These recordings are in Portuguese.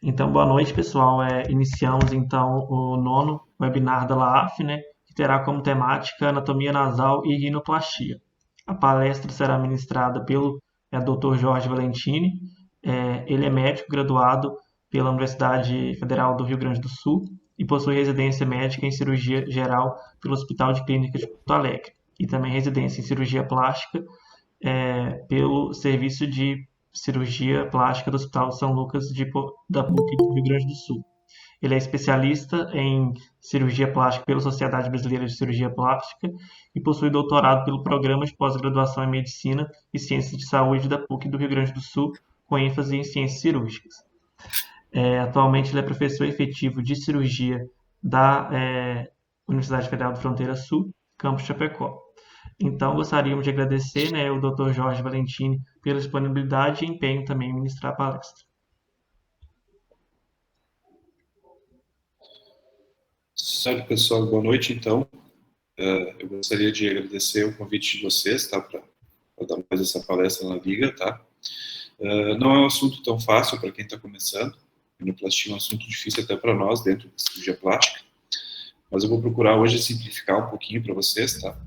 Então, boa noite, pessoal. Iniciamos então o nono webinar da LAAF, né, que terá como temática anatomia nasal e rinoplastia. A palestra será ministrada pelo Dr. Jorge Valentini. Ele é médico graduado pela Universidade Federal do Rio Grande do Sul e possui residência médica em cirurgia geral pelo Hospital de Clínicas de Porto Alegre e também residência em cirurgia plástica pelo Serviço de Cirurgia Plástica do Hospital São Lucas da PUC do Rio Grande do Sul. Ele é especialista em cirurgia plástica pela Sociedade Brasileira de Cirurgia Plástica e possui doutorado pelo Programa de Pós-Graduação em Medicina e Ciências de Saúde da PUC do Rio Grande do Sul, com ênfase em ciências cirúrgicas. Atualmente, ele é professor efetivo de cirurgia da Universidade Federal da Fronteira Sul, campus Chapecó. Então, gostaríamos de agradecer, né, o Dr. Jorge Valentini pela disponibilidade e empenho também em ministrar a palestra. Certo, pessoal, boa noite, então. Eu gostaria de agradecer o convite de vocês, tá, para dar mais essa palestra na Liga, tá? Não é um assunto tão fácil para quem está começando. Rinoplastia é um assunto difícil até para nós, dentro da cirurgia plástica. Mas eu vou procurar hoje simplificar um pouquinho para vocês, tá?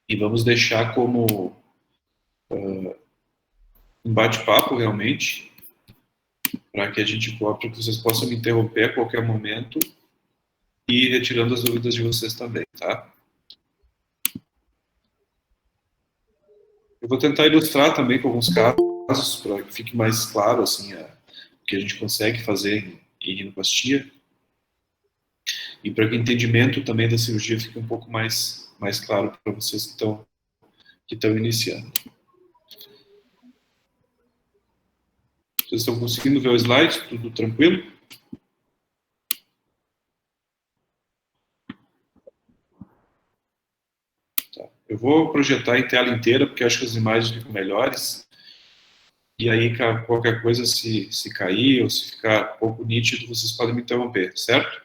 E vamos deixar como um bate-papo, realmente, para que vocês possam me interromper a qualquer momento e ir retirando as dúvidas de vocês também, tá? Eu vou tentar ilustrar também com alguns casos, para que fique mais claro, assim, o que a gente consegue fazer em rinoplastia, e para que o entendimento também da cirurgia fique um pouco mais claro para vocês que estão iniciando. Vocês estão conseguindo ver o slide? Tudo tranquilo? Tá. Eu vou projetar em tela inteira, porque acho que as imagens ficam melhores. E aí, qualquer coisa, se cair ou se ficar pouco nítido, vocês podem me interromper, certo?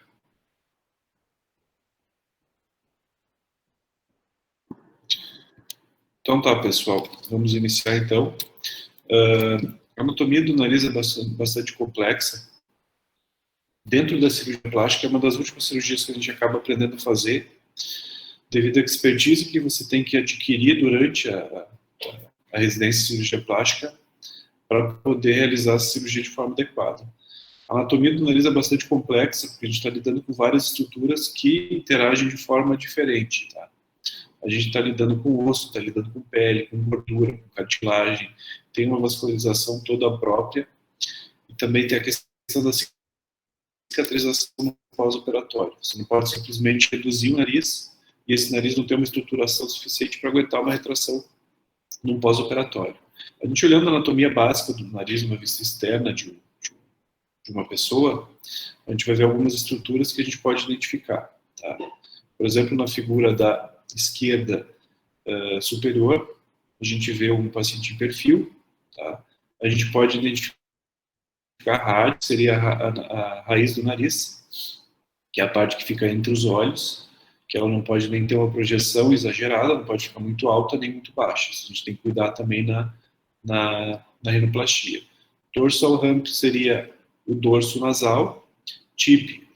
Então tá, pessoal. Vamos iniciar, então. A anatomia do nariz é bastante complexa. Dentro da cirurgia plástica, é uma das últimas cirurgias que a gente acaba aprendendo a fazer, devido à expertise que você tem que adquirir durante a residência de cirurgia plástica para poder realizar a cirurgia de forma adequada. A anatomia do nariz é bastante complexa, porque a gente está lidando com várias estruturas que interagem de forma diferente, tá? A gente está lidando com osso, está lidando com pele, com gordura, com cartilagem, tem uma vascularização toda própria, e também tem a questão da cicatrização no pós-operatório. Você não pode simplesmente reduzir o nariz, e esse nariz não tem uma estruturação suficiente para aguentar uma retração num pós-operatório. A gente olhando a anatomia básica do nariz, uma vista externa de uma pessoa, a gente vai ver algumas estruturas que a gente pode identificar, tá? Por exemplo, na figura da esquerda superior, a gente vê um paciente em perfil, tá? A gente pode identificar a rádio, seria a raiz do nariz, que é a parte que fica entre os olhos, que ela não pode nem ter uma projeção exagerada, não pode ficar muito alta nem muito baixa. Isso a gente tem que cuidar também na rinoplastia. Dorsal hump seria o dorso nasal, tip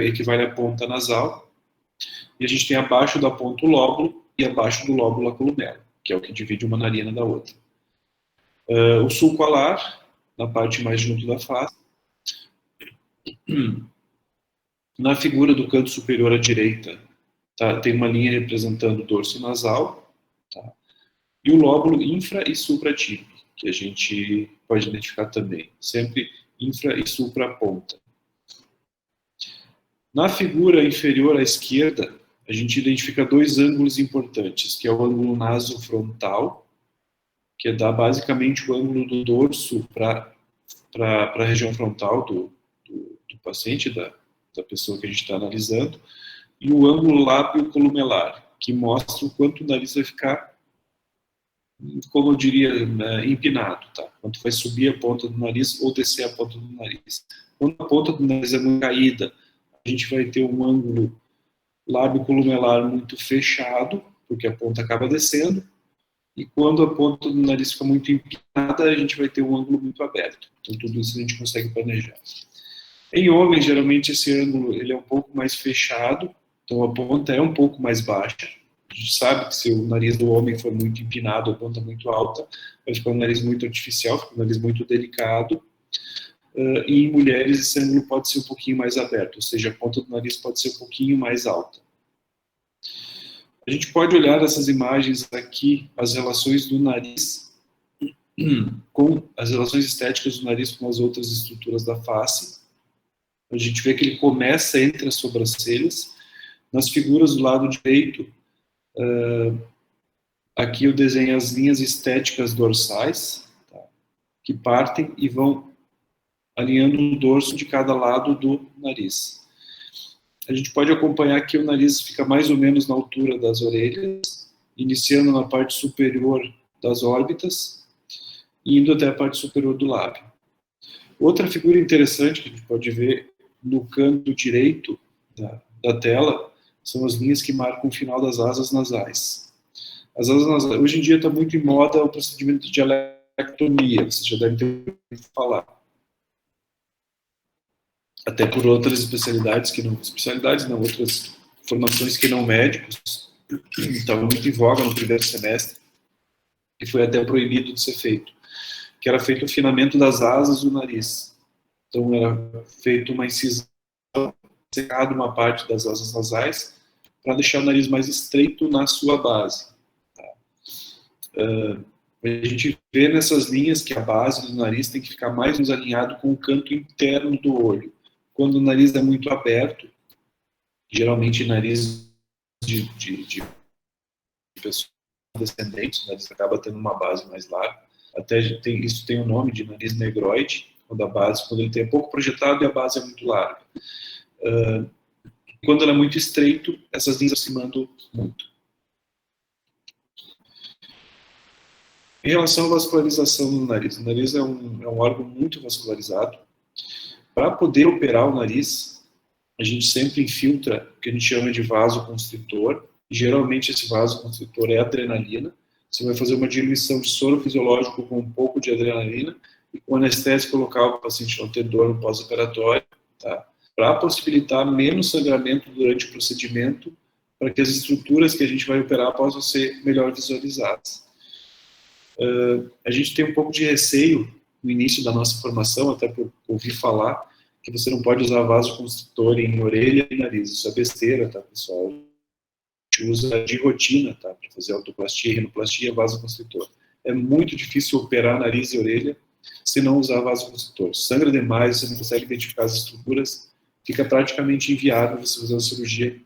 equivale à ponta nasal, e a gente tem abaixo da ponta o lóbulo e abaixo do lóbulo a columela, que é o que divide uma narina da outra. O sulco alar, na parte mais junto da face. Na figura do canto superior à direita, tá, tem uma linha representando o dorso nasal, tá, e o lóbulo infra e supratípico, que a gente pode identificar também, sempre infra e supra ponta. Na figura inferior à esquerda, a gente identifica dois ângulos importantes, que é o ângulo nasofrontal, que dá basicamente o ângulo do dorso para a região frontal do paciente, da pessoa que a gente está analisando, e o ângulo lábio-columelar, que mostra o quanto o nariz vai ficar, como eu diria, empinado, tá? Quanto vai subir a ponta do nariz ou descer a ponta do nariz. Quando a ponta do nariz é muito caída, a gente vai ter um ângulo lábio-columelar muito fechado, porque a ponta acaba descendo, e quando a ponta do nariz fica muito empinada, a gente vai ter um ângulo muito aberto. Então, tudo isso a gente consegue planejar. Em homens, geralmente, esse ângulo ele é um pouco mais fechado, então a ponta é um pouco mais baixa. A gente sabe que se o nariz do homem for muito empinado, a ponta muito alta, vai ficar um nariz muito artificial, fica um nariz muito delicado. E em mulheres, esse ângulo pode ser um pouquinho mais aberto, ou seja, a ponta do nariz pode ser um pouquinho mais alta. A gente pode olhar essas imagens aqui, as relações do nariz com as relações estéticas do nariz com as outras estruturas da face. A gente vê que ele começa entre as sobrancelhas. Nas figuras do lado direito, aqui eu desenho as linhas estéticas dorsais, tá, que partem e vão alinhando o dorso de cada lado do nariz. A gente pode acompanhar que o nariz fica mais ou menos na altura das orelhas, iniciando na parte superior das órbitas e indo até a parte superior do lábio. Outra figura interessante que a gente pode ver no canto direito da tela são as linhas que marcam o final das asas nasais. As asas nasais, hoje em dia está muito em moda o procedimento de dialectomia, vocês já devem ter ouvido falar. Até por outras especialidades outras formações que não médicos, estava muito em voga no primeiro semestre, e foi até proibido de ser feito, que era feito o afinamento das asas do nariz. Então era feito uma incisão, secado uma parte das asas nasais, para deixar o nariz mais estreito na sua base. A gente vê nessas linhas que a base do nariz tem que ficar mais ou menos alinhado com o canto interno do olho. Quando o nariz é muito aberto, geralmente nariz de pessoas descendentes, o nariz acaba tendo uma base mais larga. Até isso tem o nome de nariz negroide, quando ele tem pouco projetado e a base é muito larga. Quando ele é muito estreito, essas linhas se aproximando muito. Em relação à vascularização do nariz, o nariz é um órgão muito vascularizado. Para poder operar o nariz, a gente sempre infiltra o que a gente chama de vasoconstritor. Geralmente esse vasoconstritor é adrenalina. Você vai fazer uma diluição de soro fisiológico com um pouco de adrenalina e com anestésico local para o paciente não ter dor no pós-operatório, tá? Para possibilitar menos sangramento durante o procedimento, para que as estruturas que a gente vai operar possam ser melhor visualizadas. A gente tem um pouco de receio no início da nossa formação, até por ouvir falar, que você não pode usar vasoconstritor em orelha e nariz. Isso é besteira, tá, pessoal? A gente usa de rotina, tá, para fazer autoplastia, rinoplastia, vasoconstritor. É muito difícil operar nariz e orelha se não usar vasoconstritor. Sangra demais, você não consegue identificar as estruturas, fica praticamente inviável você fazer uma cirurgia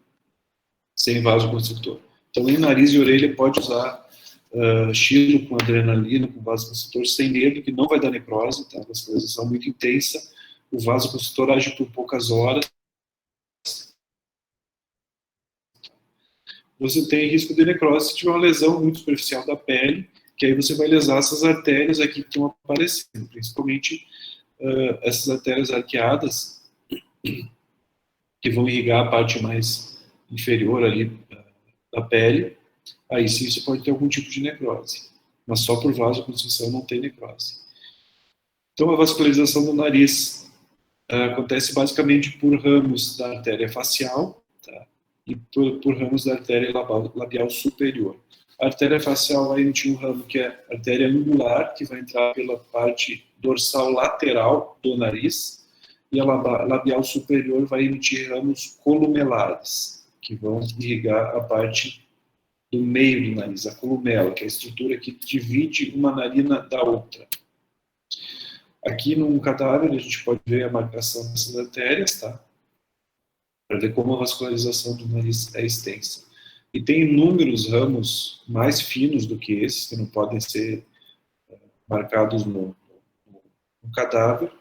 sem vasoconstritor. Então, em nariz e orelha, pode usar xilo com adrenalina, com vasoconstritor, sem medo, que não vai dar necrose, tá? A vascularização muito intensa, o vasoconstritor age por poucas horas. Você tem risco de necrose se tiver uma lesão muito superficial da pele, que aí você vai lesar essas artérias aqui que estão aparecendo, principalmente essas artérias arqueadas, que vão irrigar a parte mais inferior ali da pele. Aí sim você pode ter algum tipo de necrose, mas só por vasoconstrição não tem necrose. Então a vascularização do nariz acontece basicamente por ramos da artéria facial, tá? E por ramos da artéria labial superior. A artéria facial vai emitir um ramo que é a artéria angular, que vai entrar pela parte dorsal lateral do nariz, e a labial superior vai emitir ramos columelares, que vão irrigar a parte do meio do nariz, a columela, que é a estrutura que divide uma narina da outra. Aqui no cadáver a gente pode ver a marcação dessas artérias, tá? Para ver como a vascularização do nariz é extensa. E tem inúmeros ramos mais finos do que esses, que não podem ser marcados no cadáver,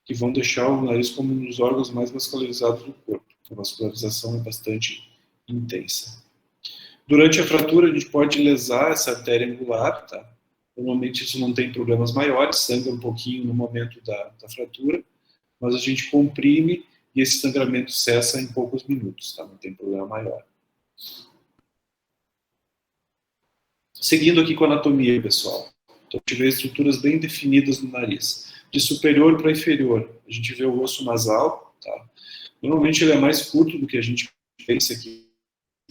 que vão deixar o nariz como um dos órgãos mais vascularizados do corpo. A vascularização é bastante intensa. Durante a fratura, a gente pode lesar essa artéria angular, tá? Normalmente isso não tem problemas maiores, sangra um pouquinho no momento da fratura, mas a gente comprime e esse sangramento cessa em poucos minutos, tá? Não tem problema maior. Seguindo aqui com a anatomia, pessoal. Então, a gente vê estruturas bem definidas no nariz. De superior para inferior, a gente vê o osso nasal. Tá? Normalmente ele é mais curto do que a gente pensa que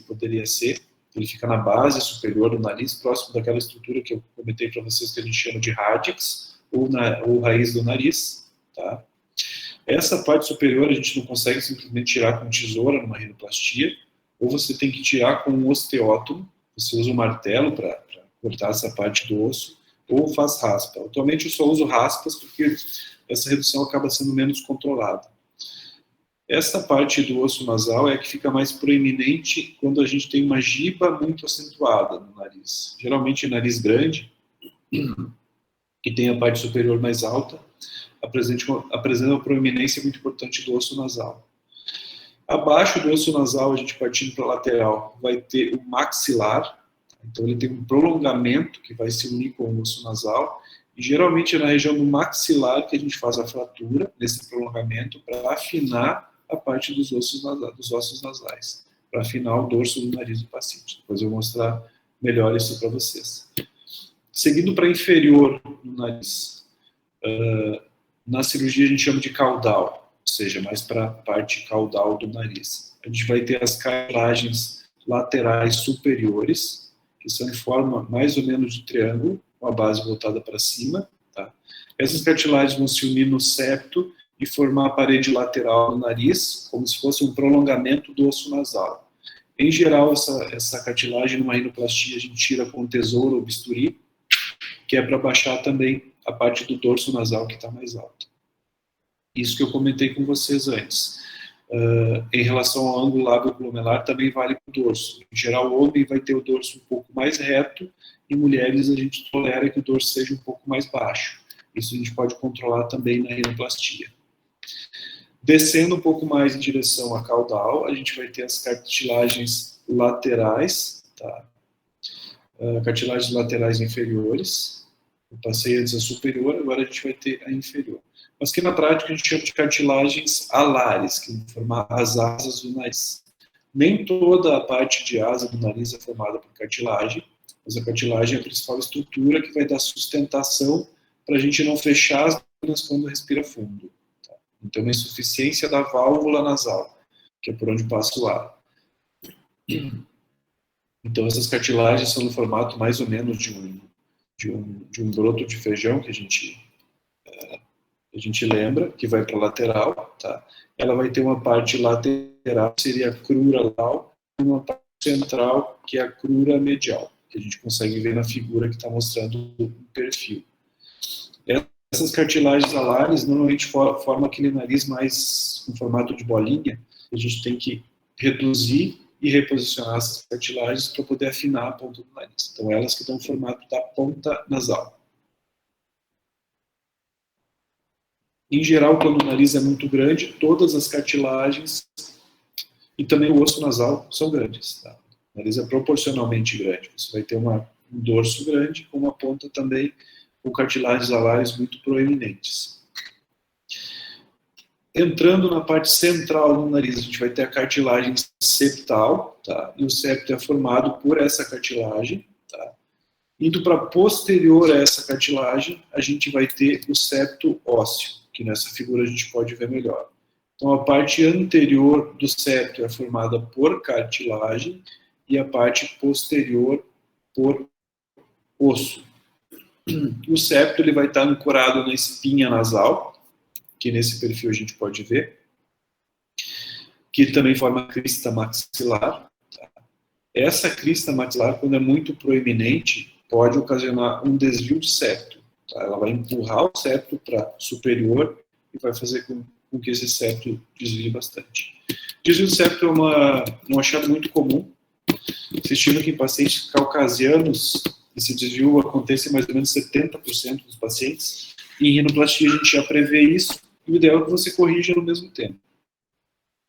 poderia ser. Ele fica na base superior do nariz, próximo daquela estrutura que eu comentei para vocês que a gente chama de radix, ou raiz do nariz. Tá? Essa parte superior a gente não consegue simplesmente tirar com tesoura numa rinoplastia, ou você tem que tirar com um osteótomo, você usa um martelo para cortar essa parte do osso, ou faz raspa. Atualmente eu só uso raspas porque essa redução acaba sendo menos controlada. Essa parte do osso nasal é a que fica mais proeminente quando a gente tem uma giba muito acentuada no nariz. Geralmente nariz grande, que tem a parte superior mais alta, apresenta uma proeminência muito importante do osso nasal. Abaixo do osso nasal, a gente partindo para a lateral, vai ter o maxilar. Então ele tem um prolongamento que vai se unir com o osso nasal. E geralmente é na região do maxilar que a gente faz a fratura, nesse prolongamento, para afinar a parte dos ossos nasais, para afinar o dorso do nariz do paciente. Depois eu vou mostrar melhor isso para vocês. Seguindo para inferior no nariz, na cirurgia a gente chama de caudal, ou seja, mais para a parte caudal do nariz. A gente vai ter as cartilagens laterais superiores, que são em forma mais ou menos de triângulo, com a base voltada para cima. Tá? Essas cartilagens vão se unir no septo e formar a parede lateral do nariz, como se fosse um prolongamento do osso nasal. Em geral, essa cartilagem numa rinoplastia a gente tira com tesoura ou bisturi, que é para baixar também a parte do dorso nasal que está mais alta. Isso que eu comentei com vocês antes. Em relação ao ângulo lábio-glumelar, também vale para o dorso. Em geral, o homem vai ter o dorso um pouco mais reto, e mulheres a gente tolera que o dorso seja um pouco mais baixo. Isso a gente pode controlar também na rinoplastia. Descendo um pouco mais em direção à caudal, a gente vai ter as cartilagens laterais, tá? Cartilagens laterais inferiores. Eu passei antes a superior, agora a gente vai ter a inferior. Mas que na prática a gente chama de cartilagens alares, que vão formar as asas do nariz. Nem toda a parte de asa do nariz é formada por cartilagem, mas a cartilagem é a principal estrutura que vai dar sustentação para a gente não fechar as narinas quando respira fundo. Tá? Então, uma insuficiência da válvula nasal, que é por onde passa o ar. Então, essas cartilagens são no formato mais ou menos de um broto de feijão que a gente lembra, que vai para a lateral. Tá? Ela vai ter uma parte lateral, que seria a crura lateral, e uma parte central, que é a crura medial, que a gente consegue ver na figura que está mostrando o perfil. Essas cartilagens alares normalmente formam aquele nariz mais com formato de bolinha. A gente tem que reduzir e reposicionar essas cartilagens para poder afinar a ponta do nariz. Então, elas que dão o formato da ponta nasal. Em geral, quando o nariz é muito grande, todas as cartilagens e também o osso nasal são grandes. Tá? O nariz é proporcionalmente grande. Você vai ter um dorso grande com uma ponta também com cartilagens alares muito proeminentes. Entrando na parte central do nariz, a gente vai ter a cartilagem septal, tá? E o septo é formado por essa cartilagem. Tá? Indo para posterior a essa cartilagem, a gente vai ter o septo ósseo, que nessa figura a gente pode ver melhor. Então, a parte anterior do septo é formada por cartilagem e a parte posterior por osso. O septo ele vai estar ancorado na espinha nasal, que nesse perfil a gente pode ver, que também forma a crista maxilar. Tá? Essa crista maxilar, quando é muito proeminente, pode ocasionar um desvio do septo. Tá? Ela vai empurrar o septo para superior e vai fazer com que esse septo desvie bastante. Desvio do septo é um achado muito comum. Se estima que em pacientes caucasianos esse desvio acontece em mais ou menos 70% dos pacientes. E em rinoplastia a gente já prevê isso. E o ideal é que você corrija no mesmo tempo.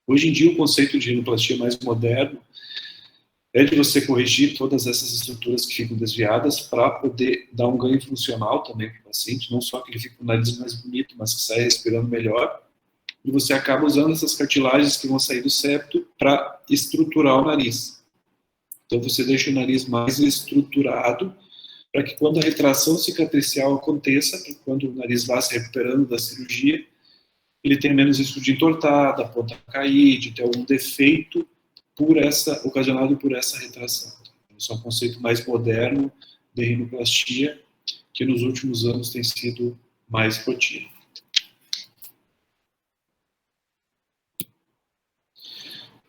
Hoje em dia o conceito de rinoplastia mais moderno é de você corrigir todas essas estruturas que ficam desviadas para poder dar um ganho funcional também para o paciente, não só que ele fique com o nariz mais bonito, mas que saia respirando melhor. E você acaba usando essas cartilagens que vão sair do septo para estruturar o nariz. Então você deixa o nariz mais estruturado para que quando a retração cicatricial aconteça, para quando o nariz vá se recuperando da cirurgia, ele tenha menos risco de entortar, da ponta cair, de ter algum defeito ocasionado por essa retração. Esse é um conceito mais moderno de rinoplastia, que nos últimos anos tem sido mais rotina.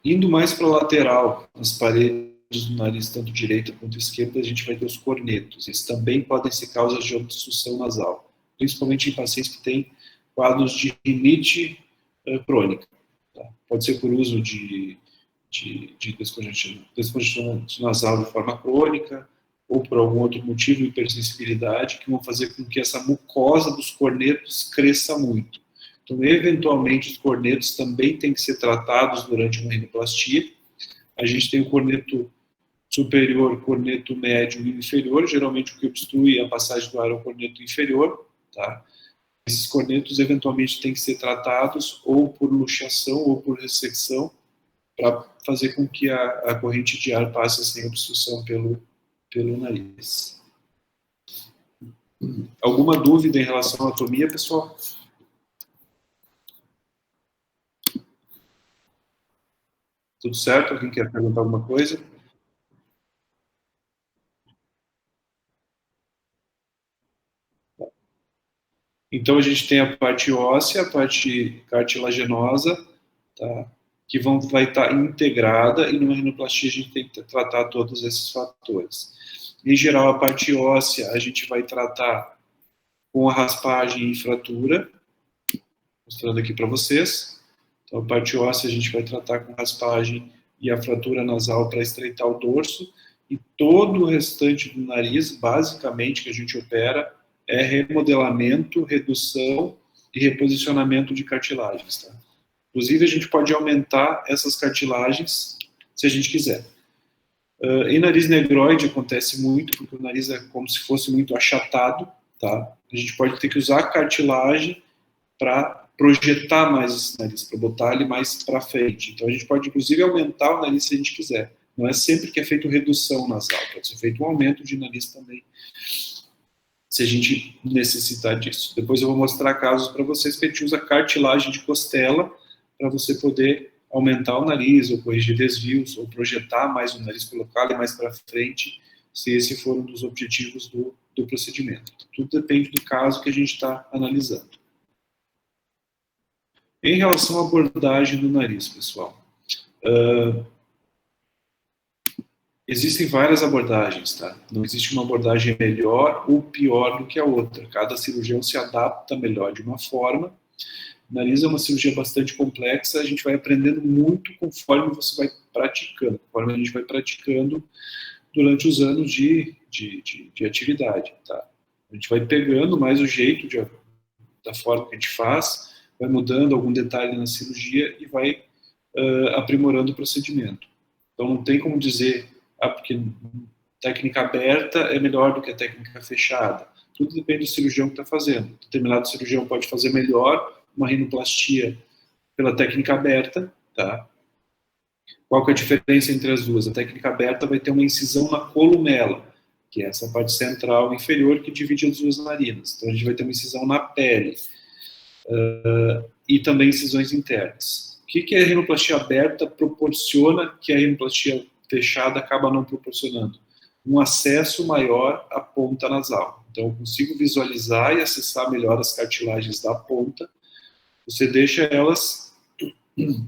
Indo mais para a lateral, nas paredes do nariz, tanto direita quanto esquerda, a gente vai ter os cornetos. Eles também podem ser causas de obstrução nasal, principalmente em pacientes que têm quadros de rinite crônica. Tá? Pode ser por uso de descongestionante nasal de forma crônica, ou por algum outro motivo, hipersensibilidade, que vão fazer com que essa mucosa dos cornetos cresça muito. Então, eventualmente, os cornetos também têm que ser tratados durante uma rinoplastia. A gente tem o corneto superior, corneto médio e inferior. Geralmente, o que obstrui a passagem do ar é o corneto inferior. Tá? Esses cornetos, eventualmente, têm que ser tratados ou por luxação ou por ressecção, para fazer com que a corrente de ar passe sem obstrução pelo nariz. Alguma dúvida em relação à anatomia, pessoal? Tudo certo? Alguém quer perguntar alguma coisa? Então, a gente tem a parte óssea, a parte cartilaginosa, tá? Que vai estar integrada, e numa rinoplastia a gente tem que tratar todos esses fatores. Em geral, a parte óssea a gente vai tratar com a raspagem e fratura, mostrando aqui para vocês. Então, a parte óssea a gente vai tratar com raspagem e a fratura nasal para estreitar o dorso, e todo o restante do nariz, basicamente, que a gente opera, é remodelamento, redução e reposicionamento de cartilagens. Tá? Inclusive, a gente pode aumentar essas cartilagens se a gente quiser. Em nariz negroide acontece muito, porque o nariz é como se fosse muito achatado. Tá? A gente pode ter que usar a cartilagem para projetar mais esse nariz, para botar ele mais para frente. Então, a gente pode, inclusive, aumentar o nariz se a gente quiser. Não é sempre que é feito redução nasal, pode ser feito um aumento de nariz também, se a gente necessitar disso. Depois eu vou mostrar casos para vocês que a gente usa cartilagem de costela para você poder aumentar o nariz, ou corrigir desvios, ou projetar mais o nariz, colocar ele mais para frente, se esse for um dos objetivos do procedimento. Tudo depende do caso que a gente está analisando. Em relação à abordagem do nariz, pessoal, existem várias abordagens, tá? Não existe uma abordagem melhor ou pior do que a outra. Cada cirurgião se adapta melhor de uma forma. O nariz é uma cirurgia bastante complexa, a gente vai aprendendo muito conforme você vai praticando, conforme a gente vai praticando durante os anos de atividade, tá? A gente vai pegando mais o jeito da forma que a gente faz, vai mudando algum detalhe na cirurgia e vai aprimorando o procedimento. Então não tem como dizer, porque técnica aberta é melhor do que a técnica fechada. Tudo depende do cirurgião que está fazendo. Determinado cirurgião pode fazer melhor uma rinoplastia pela técnica aberta, tá? Qual que é a diferença entre as duas? A técnica aberta vai ter uma incisão na columela, que é essa parte central inferior que divide as duas narinas. Então a gente vai ter uma incisão na pele. E também incisões internas. O que a rinoplastia aberta proporciona que a rinoplastia fechada acaba não proporcionando? Um acesso maior à ponta nasal. Então, eu consigo visualizar e acessar melhor as cartilagens da ponta. Você deixa elas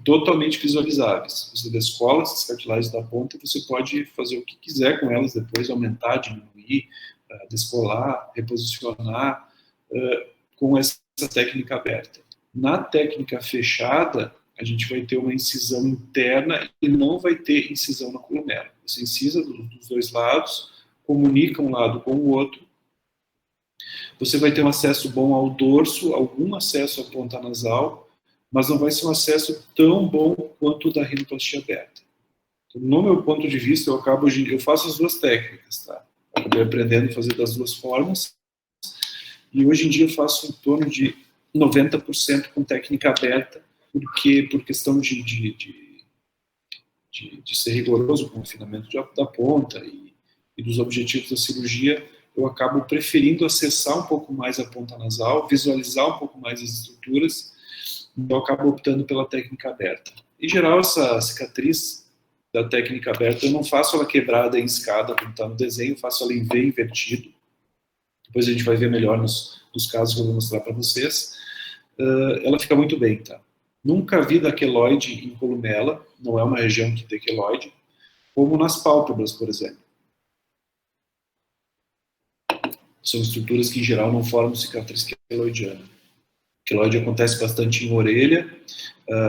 totalmente visualizáveis. Você descola essas cartilagens da ponta e você pode fazer o que quiser com elas depois, aumentar, diminuir, descolar, reposicionar, com essa técnica aberta. Na técnica fechada, a gente vai ter uma incisão interna e não vai ter incisão na columela. Você incisa dos dois lados, comunica um lado com o outro. Você vai ter um acesso bom ao dorso, algum acesso à ponta nasal, mas não vai ser um acesso tão bom quanto o da rinoplastia aberta. Então, no meu ponto de vista, eu faço as duas técnicas, tá? Acabei aprendendo a fazer das duas formas. E hoje em dia eu faço em torno de 90% com técnica aberta, porque por questão de de ser rigoroso com o afinamento da ponta e dos objetivos da cirurgia, eu acabo preferindo acessar um pouco mais a ponta nasal, visualizar um pouco mais as estruturas, então eu acabo optando pela técnica aberta. Em geral, essa cicatriz da técnica aberta, eu não faço ela quebrada em escada, como está no desenho, faço ela em V invertido. Depois a gente vai ver melhor nos casos que eu vou mostrar para vocês. Ela fica muito bem, tá? Nunca vi daqueloide em columela, não é uma região que tem queloide, como nas pálpebras, por exemplo. São estruturas que, em geral, não formam cicatriz queloidiana. Queloide acontece bastante em orelha,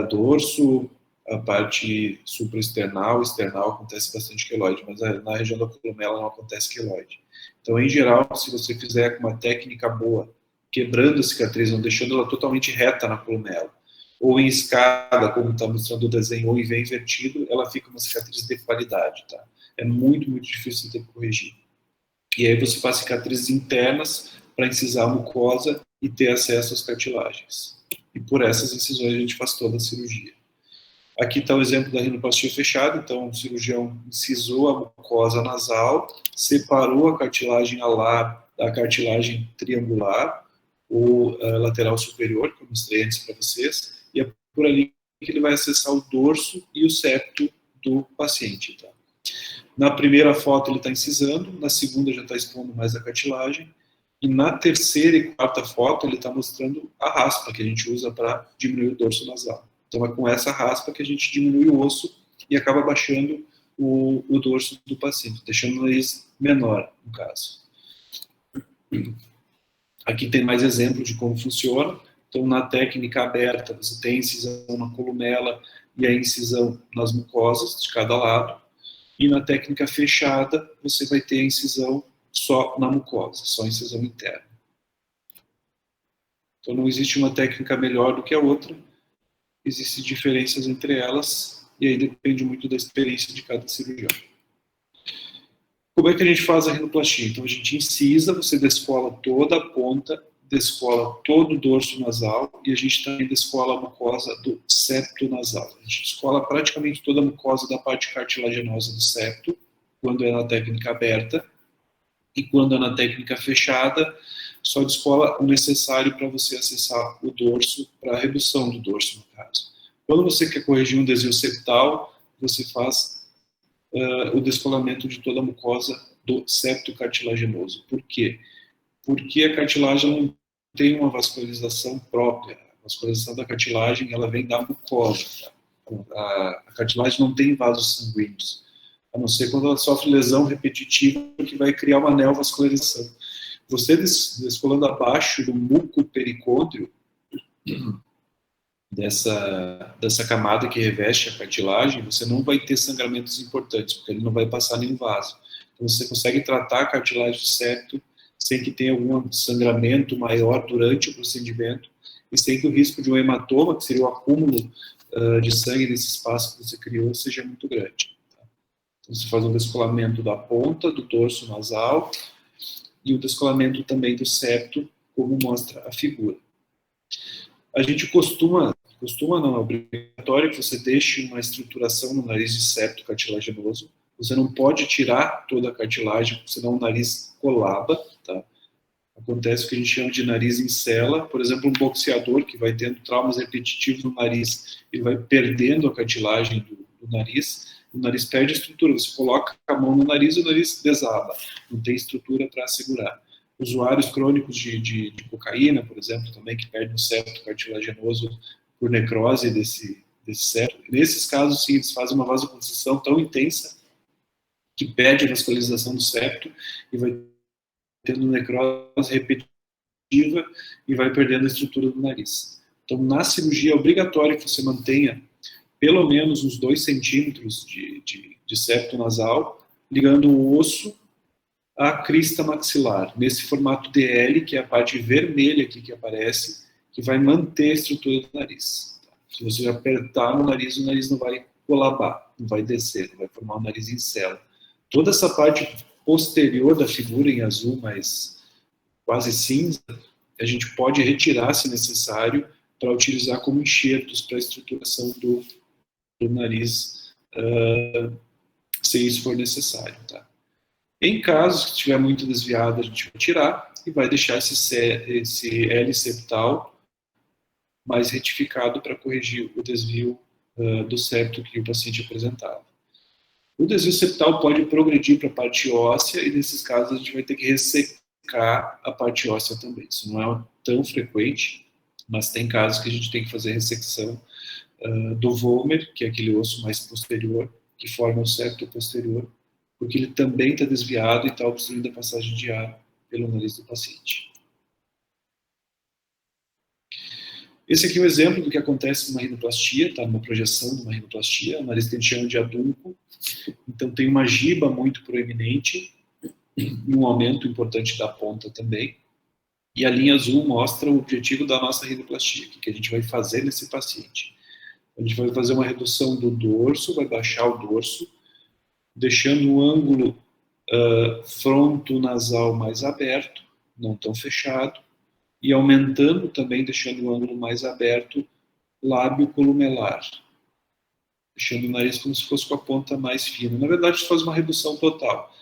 dorso, a parte supraesternal, external, acontece bastante queloide, mas na região da columela não acontece queloide. Então, em geral, se você fizer com uma técnica boa, quebrando a cicatriz, não deixando ela totalmente reta na columela, ou em escada, como está mostrando o desenho, ou em V invertido, ela fica uma cicatriz de qualidade, tá? É muito, muito difícil de ter que corrigir. E aí você faz cicatrizes internas para incisar a mucosa e ter acesso às cartilagens. E por essas incisões a gente faz toda a cirurgia. Aqui está o exemplo da rinoplastia fechada, então o cirurgião incisou a mucosa nasal, separou a cartilagem alar da cartilagem triangular, ou lateral superior, que eu mostrei antes para vocês, e é por ali que ele vai acessar o dorso e o septo do paciente. Tá? Na primeira foto ele está incisando, na segunda já está expondo mais a cartilagem, e na terceira e quarta foto ele está mostrando a raspa que a gente usa para diminuir o dorso nasal. Então é com essa raspa que a gente diminui o osso e acaba baixando o dorso do paciente, deixando o nariz menor, no caso. Aqui tem mais exemplos de como funciona. Então, na técnica aberta, você tem a incisão na columela e a incisão nas mucosas de cada lado. E na técnica fechada, você vai ter a incisão só na mucosa, só a incisão interna. Então, não existe uma técnica melhor do que a outra. Existem diferenças entre elas, e aí depende muito da experiência de cada cirurgião. Como é que a gente faz a rinoplastia? Então, a gente incisa, você descola toda a ponta, descola todo o dorso nasal, e a gente também descola a mucosa do septo nasal. A gente descola praticamente toda a mucosa da parte cartilaginosa do septo, quando é na técnica aberta, e quando é na técnica fechada, só descola o necessário para você acessar o dorso, para a redução do dorso, no caso. Quando você quer corrigir um desvio septal, você faz o descolamento de toda a mucosa do septo cartilaginoso. Por quê? Porque a cartilagem não tem uma vascularização própria. A vascularização da cartilagem ela vem da mucosa. Tá? A cartilagem não tem vasos sanguíneos, a não ser quando ela sofre lesão repetitiva que vai criar uma neovascularização. Você descolando abaixo do muco pericôndrio, dessa camada que reveste a cartilagem, você não vai ter sangramentos importantes, porque ele não vai passar nenhum vaso. Então você consegue tratar a cartilagem certo, sem que tenha algum sangramento maior durante o procedimento, e sem que o risco de um hematoma, que seria o acúmulo de sangue nesse espaço que você criou, seja muito grande. Tá? Então você faz um descolamento da ponta, do dorso nasal, e o descolamento também do septo, como mostra a figura. A gente costuma não, é obrigatório que você deixe uma estruturação no nariz de septo cartilaginoso. Você não pode tirar toda a cartilagem, senão o nariz colaba, tá? Acontece o que a gente chama de nariz em cela. Por exemplo, um boxeador que vai tendo traumas repetitivos no nariz, ele vai perdendo a cartilagem do nariz, o nariz perde a estrutura. Você coloca a mão no nariz e o nariz desaba, não tem estrutura para segurar. Usuários crônicos de cocaína, por exemplo, também, que perdem o septo cartilaginoso por necrose desse septo. Nesses casos, sim, eles fazem uma vasoconstrição tão intensa que perde a vascularização do septo e vai tendo necrose repetitiva e vai perdendo a estrutura do nariz. Então, na cirurgia, é obrigatório que você mantenha pelo menos uns 2 centímetros de septo nasal, ligando o osso à crista maxilar, nesse formato DL, que é a parte vermelha aqui que aparece, que vai manter a estrutura do nariz. Se você apertar no nariz, o nariz não vai colabar, não vai descer, não vai formar o nariz em cela. Toda essa parte posterior da figura, em azul, mas quase cinza, a gente pode retirar, se necessário, para utilizar como enxertos para a estruturação do nariz se isso for necessário. Tá? Em casos que estiver muito desviado, a gente vai tirar e vai deixar esse L septal mais retificado para corrigir o desvio do septo que o paciente apresentava. O desvio septal pode progredir para a parte óssea e, nesses casos, a gente vai ter que ressecar a parte óssea também. Isso não é tão frequente, mas tem casos que a gente tem que fazer ressecção do vômer, que é aquele osso mais posterior, que forma o septo posterior, porque ele também está desviado e está obstruindo a passagem de ar pelo nariz do paciente. Esse aqui é um exemplo do que acontece numa rinoplastia, tá? Numa projeção de uma rinoplastia. O nariz que a gente chama de adúnculo. Então tem uma giba muito proeminente e um aumento importante da ponta também. E a linha azul mostra o objetivo da nossa rinoplastia, o que a gente vai fazer nesse paciente. A gente vai fazer uma redução do dorso, vai baixar o dorso, deixando o ângulo frontonasal mais aberto, não tão fechado, e aumentando também, deixando o ângulo mais aberto, lábio columelar, deixando o nariz como se fosse com a ponta mais fina. Na verdade, isso faz uma redução total.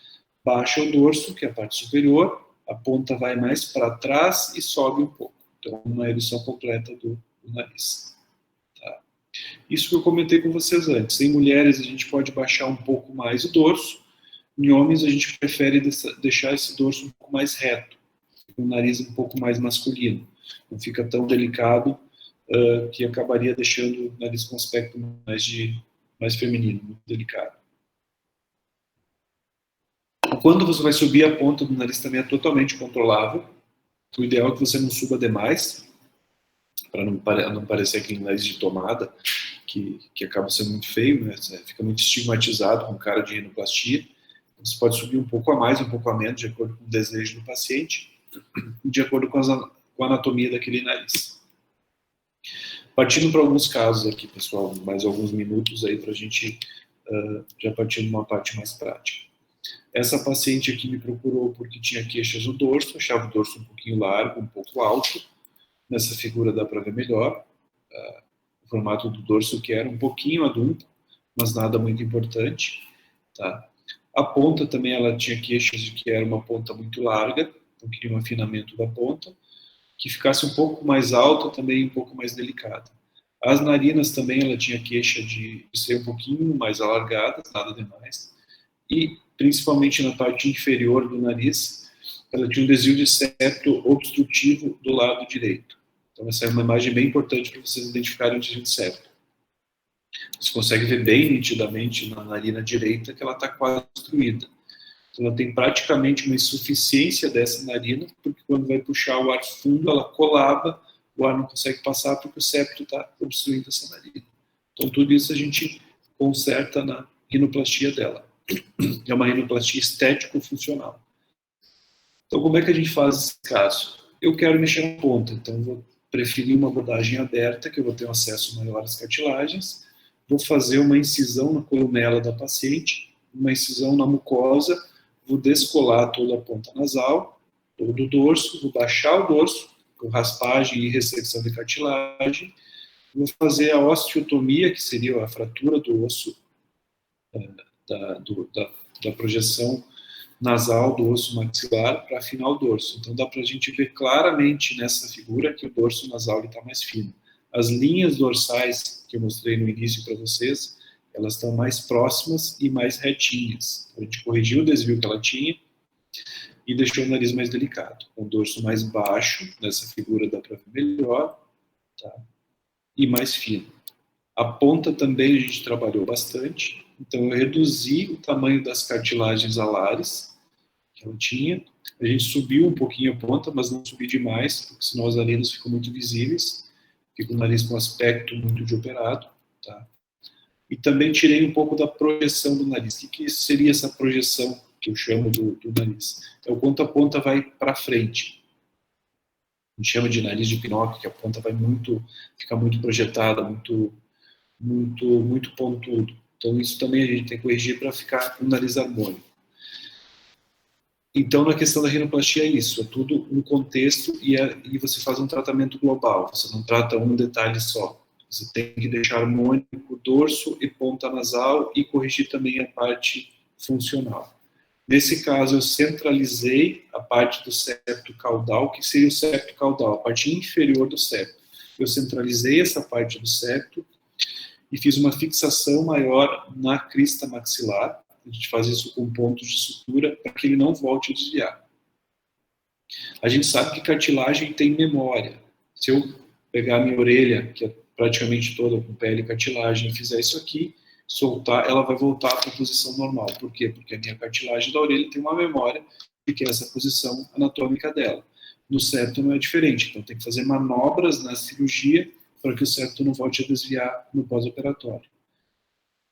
Baixa o dorso, que é a parte superior, a ponta vai mais para trás e sobe um pouco. Então, uma redução completa do nariz. Tá? Isso que eu comentei com vocês antes. Em mulheres, a gente pode baixar um pouco mais o dorso. Em homens, a gente prefere deixar esse dorso um pouco mais reto, com o nariz um pouco mais masculino. Não fica tão delicado, que acabaria deixando o nariz com um aspecto mais feminino, muito delicado. Quando você vai subir, a ponta do nariz também é totalmente controlável. O ideal é que você não suba demais, para não parecer aquele nariz de tomada, que acaba sendo muito feio, né? Fica muito estigmatizado com cara de rinoplastia. Você pode subir um pouco a mais, um pouco a menos, de acordo com o desejo do paciente, de acordo com a anatomia daquele nariz. Partindo para alguns casos aqui, pessoal, mais alguns minutos aí para a gente já partir de uma parte mais prática. Essa paciente aqui me procurou porque tinha queixas no dorso, achava o dorso um pouquinho largo, um pouco alto. Nessa figura dá para ver melhor o formato do dorso, que era um pouquinho adulto, mas nada muito importante. Tá? A ponta também, ela tinha queixas de que era uma ponta muito larga, então queria um afinamento da ponta, que ficasse um pouco mais alta, também um pouco mais delicada. As narinas também, ela tinha queixa de ser um pouquinho mais alargadas, nada demais. E, principalmente na parte inferior do nariz, ela tinha um desvio de septo obstrutivo do lado direito. Então, essa é uma imagem bem importante para vocês identificarem o desvio de septo. Você consegue ver bem nitidamente na narina direita que ela está quase obstruída. Então, ela tem praticamente uma insuficiência dessa narina, porque quando vai puxar o ar fundo, ela colaba, o ar não consegue passar porque o septo está obstruindo essa narina. Então, tudo isso a gente conserta na rinoplastia dela. É uma rinoplastia estético-funcional. Então, como é que a gente faz esse caso? Eu quero mexer na ponta, então vou preferir uma abordagem aberta, que eu vou ter um acesso maior às cartilagens, vou fazer uma incisão na columela da paciente, uma incisão na mucosa, vou descolar toda a ponta nasal, todo o dorso, vou baixar o dorso, com raspagem e ressecção de cartilagem, vou fazer a osteotomia, que seria a fratura do osso, da projeção nasal do osso maxilar para afinar o dorso. Então dá para a gente ver claramente nessa figura que o dorso nasal está mais fino. As linhas dorsais que eu mostrei no início para vocês, elas estão mais próximas e mais retinhas. A gente corrigiu o desvio que ela tinha e deixou o nariz mais delicado. O dorso mais baixo, nessa figura dá para ver melhor, tá? E mais fino. A ponta também a gente trabalhou bastante, então eu reduzi o tamanho das cartilagens alares que ela tinha. A gente subiu um pouquinho a ponta, mas não subi demais, porque senão as narinas ficam muito visíveis, fica o nariz com aspecto muito de operado. Tá? E também tirei um pouco da projeção do nariz. O que seria essa projeção que eu chamo do nariz? É o quanto a ponta vai para frente. A gente chama de nariz de Pinóquio, que a ponta vai fica muito projetada, muito pontudo. Então isso também a gente tem que corrigir para ficar com o nariz harmônico. Então na questão da rinoplastia é isso, é tudo um contexto e você faz um tratamento global, você não trata um detalhe só. Você tem que deixar harmônico dorso e ponta nasal e corrigir também a parte funcional. Nesse caso, eu centralizei a parte do septo caudal, que seria o septo caudal, a parte inferior do septo. Eu centralizei essa parte do septo e fiz uma fixação maior na crista maxilar. A gente faz isso com pontos de sutura para que ele não volte a desviar. A gente sabe que cartilagem tem memória. Se eu pegar a minha orelha, que é praticamente toda com pele e cartilagem, e fizer isso aqui, soltar, ela vai voltar para a posição normal. Por quê? Porque a minha cartilagem da orelha tem uma memória de que é essa posição anatômica dela. No septo não é diferente, então tem que fazer manobras na cirurgia para que o septo não volte a desviar no pós-operatório.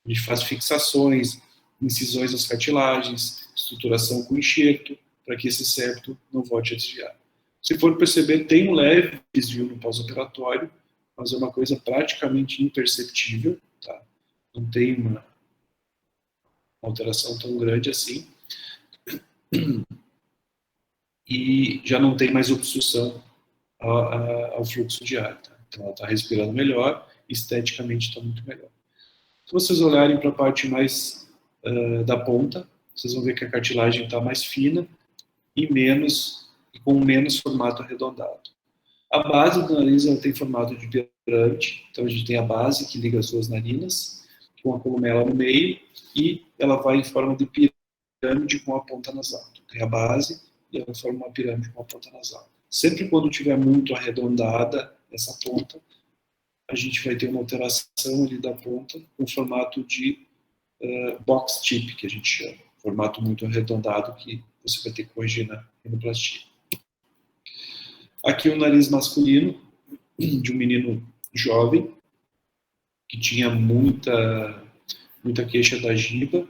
A gente faz fixações, incisões nas cartilagens, estruturação com enxerto, para que esse septo não volte a desviar. Se for perceber, tem um leve desvio no pós-operatório, mas é uma coisa praticamente imperceptível, tá? Não tem uma alteração tão grande assim. E já não tem mais obstrução ao fluxo de ar. Tá? Então ela está respirando melhor, esteticamente está muito melhor. Se vocês olharem para a parte mais da ponta, vocês vão ver que a cartilagem está mais fina e com menos formato arredondado. A base do nariz ela tem formato de pirâmide, então a gente tem a base que liga as duas narinas, com a columela no meio, e ela vai em forma de pirâmide com a ponta nasal. Então, tem a base e ela forma uma pirâmide com a ponta nasal. Sempre quando tiver muito arredondada essa ponta, a gente vai ter uma alteração ali da ponta com formato de box tip, que a gente chama. Formato muito arredondado que você vai ter que corrigir na rinoplastia. Aqui o nariz masculino de um menino jovem que tinha muita queixa da giba,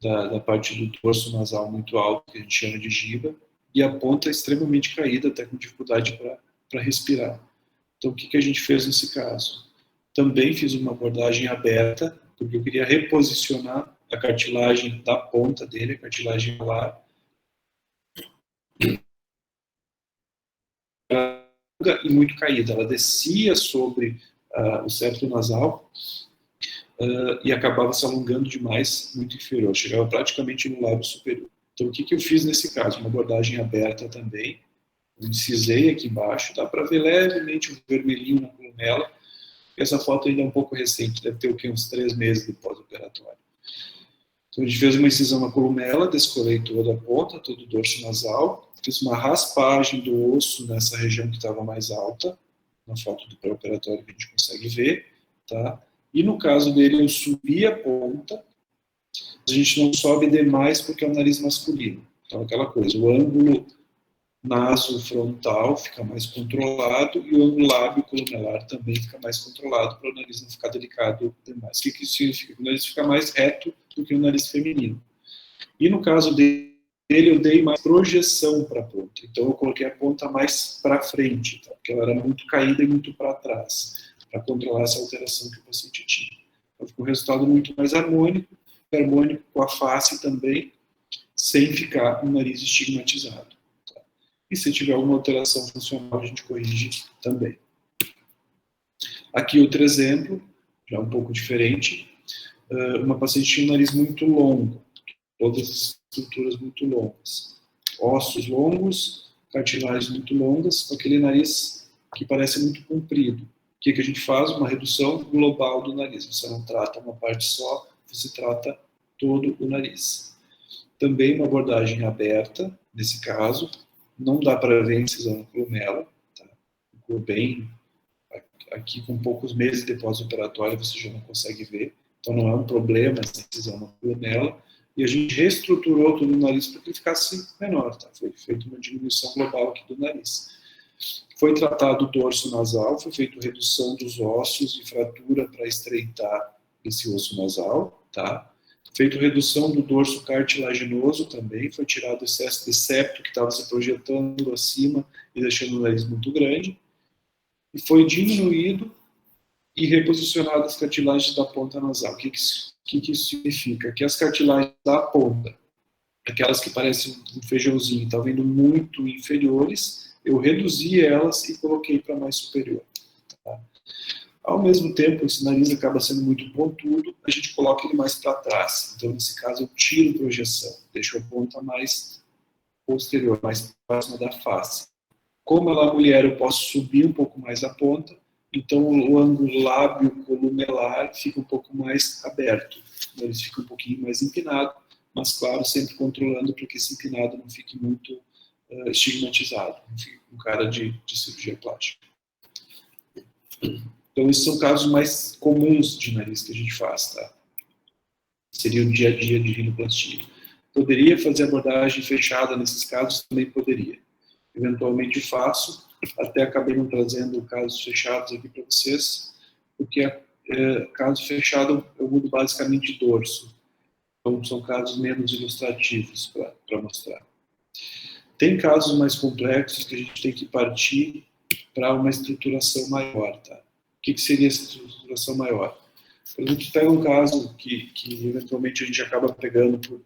da parte do dorso nasal muito alto, que a gente chama de giba, e a ponta extremamente caída, até com dificuldade para respirar. Então, o que a gente fez nesse caso? Também fiz uma abordagem aberta, porque eu queria reposicionar a cartilagem da ponta dele, a cartilagem alar, e muito caída. Ela descia sobre o septo nasal e acabava se alongando demais, muito inferior. Chegava praticamente no lábio superior. Então, o que eu fiz nesse caso? Uma abordagem aberta também. Eu incisei aqui embaixo. Dá para ver levemente um vermelhinho na columela. Essa foto ainda é um pouco recente. Deve ter uns 3 meses de pós-operatório. Então, a gente fez uma incisão na columela, descolei toda a ponta, todo o dorso nasal. Fiz uma raspagem do osso nessa região que estava mais alta, na foto do pré-operatório que a gente consegue ver, tá? E no caso dele, eu subi a ponta, a gente não sobe demais porque é o nariz masculino. Então, aquela coisa, o ângulo naso-frontal fica mais controlado e o ângulo lábio-columelar também fica mais controlado para o nariz não ficar delicado demais. O que isso significa? O nariz fica mais reto do que o nariz feminino. E no caso dele, eu dei mais projeção para a ponta. Então, eu coloquei a ponta mais para frente, tá? Porque ela era muito caída e muito para trás, para controlar essa alteração que o paciente tinha. Então, ficou um resultado muito mais harmônico com a face também, sem ficar um nariz estigmatizado. Tá? E se tiver alguma alteração funcional, a gente corrige também. Aqui outro exemplo, já um pouco diferente. Uma paciente tinha um nariz muito longo, todas as estruturas muito longas. Ossos longos, cartilagens muito longas, com aquele nariz que parece muito comprido. O que a gente faz? Uma redução global do nariz. Você não trata uma parte só, você trata todo o nariz. Também uma abordagem aberta, nesse caso, não dá para ver a incisão na columela, tá? Ficou bem, aqui com poucos meses de pós-operatório você já não consegue ver, então não é um problema essa incisão na columela, e a gente reestruturou todo o nariz para que ele ficasse menor, tá? Foi feita uma diminuição global aqui do nariz. Foi tratado o dorso nasal, foi feita redução dos ossos e fratura para estreitar esse osso nasal, tá? Feito redução do dorso cartilaginoso também, foi tirado o excesso de septo que estava se projetando acima e deixando o nariz muito grande, e foi diminuído e reposicionado as cartilagens da ponta nasal. O que isso significa? Que as cartilagens da ponta, aquelas que parecem um feijãozinho, estavam indo muito inferiores, eu reduzi elas e coloquei para mais superior. Tá? Ao mesmo tempo, esse nariz acaba sendo muito pontudo, a gente coloca ele mais para trás. Então, nesse caso, eu tiro projeção, deixo a ponta mais posterior, mais próxima da face. Como ela é mulher, eu posso subir um pouco mais a ponta, então o ângulo lábio-columelar fica um pouco mais aberto. O nariz fica um pouquinho mais empinado, mas, claro, sempre controlando para que esse empinado não fique muito estigmatizado, não fique com cara de cirurgia plástica. Então, esses são casos mais comuns de nariz que a gente faz, tá? Seria o dia a dia de rinoplastia. Poderia fazer abordagem fechada nesses casos? Também poderia. Eventualmente faço, até acabei não trazendo casos fechados aqui para vocês, porque caso fechado eu mudo basicamente dorso. Então, são casos menos ilustrativos para mostrar. Tem casos mais complexos que a gente tem que partir para uma estruturação maior, tá? O que seria essa estruturação maior? A gente pega um caso que eventualmente a gente acaba pegando por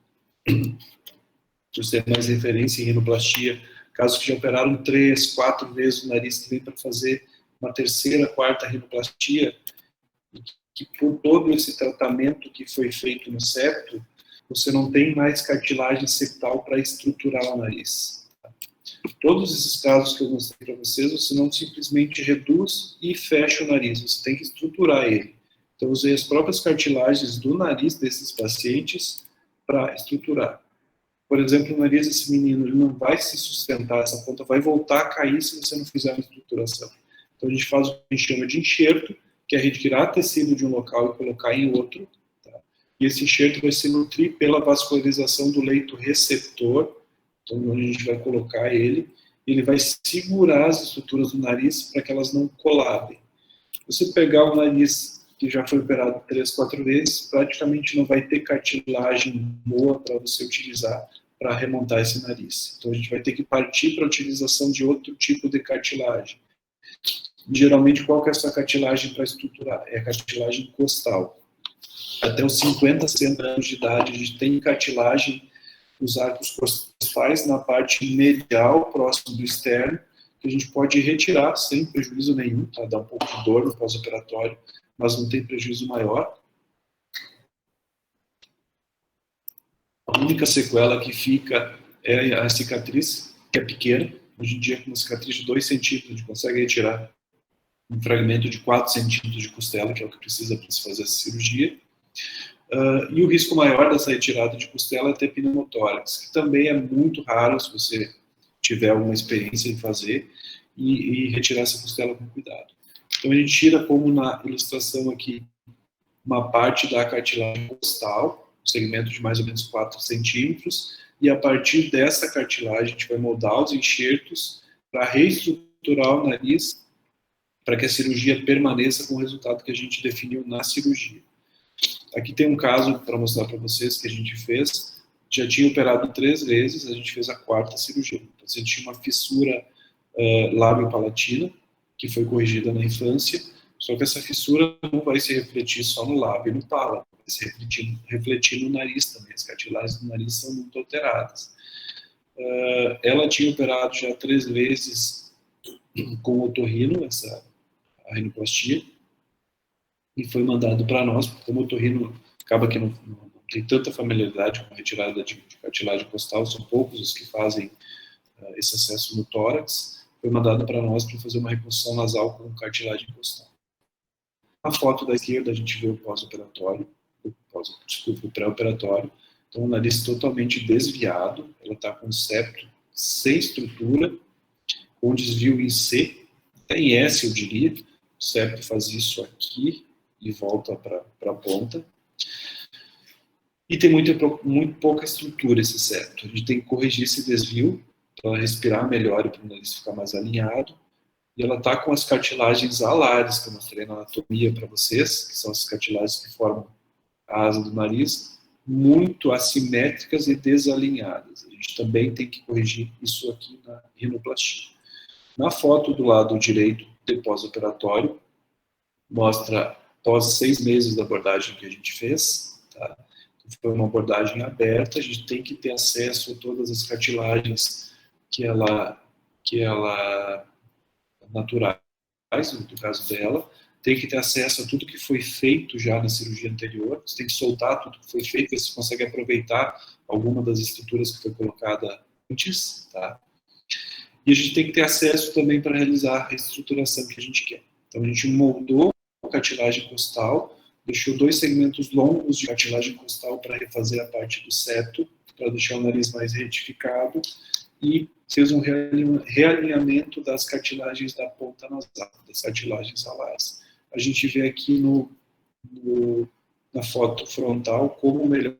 ser mais referência em rinoplastia, casos que já operaram 3, 4 vezes o nariz, que vem para fazer uma terceira, quarta rinoplastia, e que por todo esse tratamento que foi feito no septo, você não tem mais cartilagem septal para estruturar o nariz. Todos esses casos que eu mostrei para vocês, você não simplesmente reduz e fecha o nariz, você tem que estruturar ele. Então, eu usei as próprias cartilagens do nariz desses pacientes para estruturar. Por exemplo, o nariz desse menino ele não vai se sustentar, essa ponta vai voltar a cair se você não fizer uma estruturação. Então, a gente faz o que a gente chama de enxerto, que é retirar tecido de um local e colocar em outro. Tá? E esse enxerto vai se nutrir pela vascularização do leito receptor, então, onde a gente vai colocar ele, ele vai segurar as estruturas do nariz para que elas não colabem. Você pegar o nariz que já foi operado 3, 4 vezes, praticamente não vai ter cartilagem boa para você utilizar para remontar esse nariz. Então, a gente vai ter que partir para a utilização de outro tipo de cartilagem. Geralmente, qual que é essa cartilagem para estruturar? É a cartilagem costal. Até os 50, 60 anos de idade, a gente tem cartilagem os arcos costais na parte medial, próximo do externo, que a gente pode retirar sem prejuízo nenhum, tá? Dá um pouco de dor no pós-operatório, mas não tem prejuízo maior. A única sequela que fica é a cicatriz, que é pequena. Hoje em dia, com uma cicatriz de 2 centímetros, a gente consegue retirar um fragmento de 4 centímetros de costela, que é o que precisa para se fazer essa cirurgia. E o risco maior dessa retirada de costela é ter pneumotórax, que também é muito raro se você tiver alguma experiência em fazer, e retirar essa costela com cuidado. Então a gente tira, como na ilustração aqui, uma parte da cartilagem costal, um segmento de mais ou menos 4 centímetros, e a partir dessa cartilagem a gente vai moldar os enxertos para reestruturar o nariz, para que a cirurgia permaneça com o resultado que a gente definiu na cirurgia. Aqui tem um caso para mostrar para vocês que a gente fez, já tinha operado 3 vezes, a gente fez a 4ª cirurgia. O paciente tinha uma fissura lábio-palatina, que foi corrigida na infância, só que essa fissura não vai se refletir só no lábio e no pálamo, vai se refletir no nariz também, as cartilagens do nariz são muito alteradas. Ela tinha operado já 3 vezes com otorrino, a rinoplastia, e foi mandado para nós, porque o otorrino acaba que não tem tanta familiaridade com a retirada de cartilagem costal, são poucos os que fazem esse acesso no tórax, foi mandado para nós para fazer uma reconstrução nasal com cartilagem costal. Na foto da esquerda a gente vê o pós-operatório, o pré-operatório, então o nariz totalmente desviado, ela está com o septo sem estrutura, com desvio em C, até em S eu diria, o septo faz isso aqui e volta para a ponta. E tem muito pouca estrutura esse septo. A gente tem que corrigir esse desvio para ela respirar melhor e para o nariz ficar mais alinhado. E ela está com as cartilagens alares, que eu mostrei na anatomia para vocês, que são as cartilagens que formam a asa do nariz, muito assimétricas e desalinhadas. A gente também tem que corrigir isso aqui na rinoplastia. Na foto do lado direito, de pós-operatório, mostra após 6 meses da abordagem que a gente fez, tá? Foi uma abordagem aberta, a gente tem que ter acesso a todas as cartilagens que ela naturais, no caso dela, tem que ter acesso a tudo que foi feito já na cirurgia anterior, você tem que soltar tudo que foi feito, ver se você consegue aproveitar alguma das estruturas que foi colocada antes, tá? E a gente tem que ter acesso também para realizar a reestruturação que a gente quer. Então a gente moldou a cartilagem costal, deixou 2 segmentos longos de cartilagem costal para refazer a parte do septo, para deixar o nariz mais retificado, e fez um realinhamento das cartilagens da ponta nasal, das cartilagens alares. A gente vê aqui na foto frontal como melhoram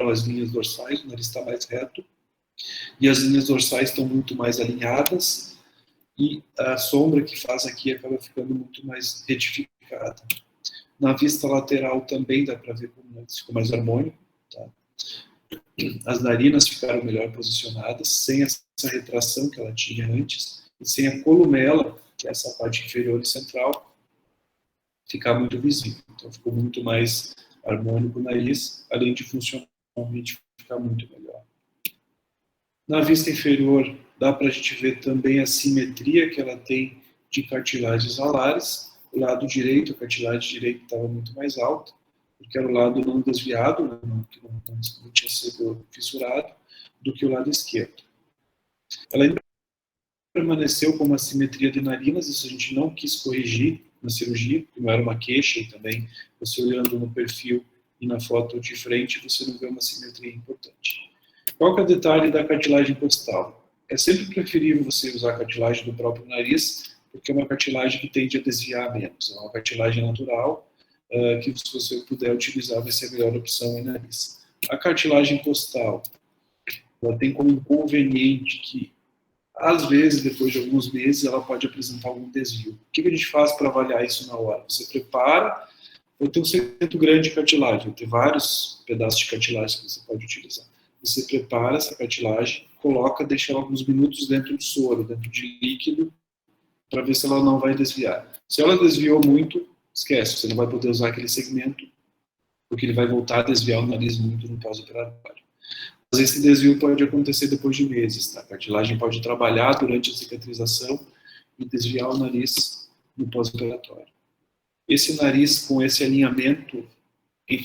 as linhas dorsais, o nariz está mais reto, e as linhas dorsais estão muito mais alinhadas, e a sombra que faz aqui acaba ficando muito mais retificada. Na vista lateral também dá para ver como ficou mais harmônico, tá? As narinas ficaram melhor posicionadas, sem essa retração que ela tinha antes, e sem a columela, que é essa parte inferior e central, ficar muito visível. Então ficou muito mais harmônico o nariz, além de funcionalmente ficar muito melhor. Na vista inferior, dá para a gente ver também a simetria que ela tem de cartilagens alares. O lado direito, a cartilagem direita estava muito mais alta, porque era o lado não desviado, né, que não tinha sido fissurado, do que o lado esquerdo. Ela ainda permaneceu com uma simetria de narinas, isso a gente não quis corrigir na cirurgia, porque não era uma queixa, e também você olhando no perfil e na foto de frente, você não vê uma simetria importante. Qual que é o detalhe da cartilagem costal? É sempre preferível você usar a cartilagem do próprio nariz, porque é uma cartilagem que tende a desviar menos. É uma cartilagem natural, que se você puder utilizar vai ser a melhor opção em nariz. A cartilagem costal, ela tem como inconveniente que, às vezes, depois de alguns meses, ela pode apresentar algum desvio. O que a gente faz para avaliar isso na hora? Você prepara, vai ter um segmento grande de cartilagem, vai ter vários pedaços de cartilagem que você pode utilizar. Você prepara essa cartilagem, coloca, deixa ela alguns minutos dentro de soro, dentro de líquido, para ver se ela não vai desviar. Se ela desviou muito, esquece, você não vai poder usar aquele segmento, porque ele vai voltar a desviar o nariz muito no pós-operatório. Mas esse desvio pode acontecer depois de meses, tá? A cartilagem pode trabalhar durante a cicatrização e desviar o nariz no pós-operatório. Esse nariz com esse alinhamento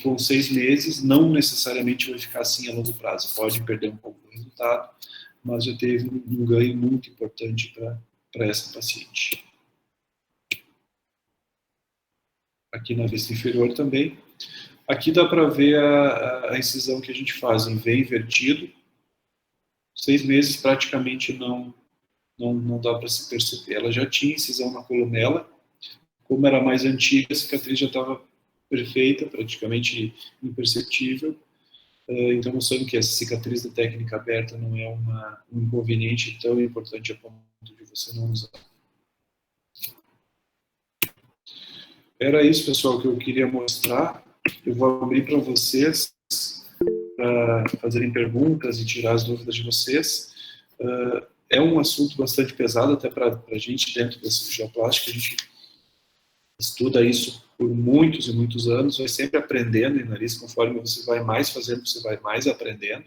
com 6 meses não necessariamente vai ficar assim a longo prazo. Pode perder um pouco do resultado, mas já teve um ganho muito importante para essa paciente. Aqui na vista inferior também. Aqui dá para ver a incisão que a gente faz em V invertido. 6 meses praticamente não dá para se perceber. Ela já tinha incisão na columela. Como era mais antiga, a cicatriz já estava perfeita, praticamente imperceptível. Então, mostrando que essa cicatriz da técnica aberta não é um inconveniente tão importante a ponto de você não usar. Era isso, pessoal, que eu queria mostrar. Eu vou abrir para vocês, para fazerem perguntas e tirar as dúvidas de vocês. É um assunto bastante pesado, até para a gente, dentro da cirurgia plástica. A gente estuda isso por muitos e muitos anos, vai sempre aprendendo em nariz, conforme você vai mais fazendo, você vai mais aprendendo.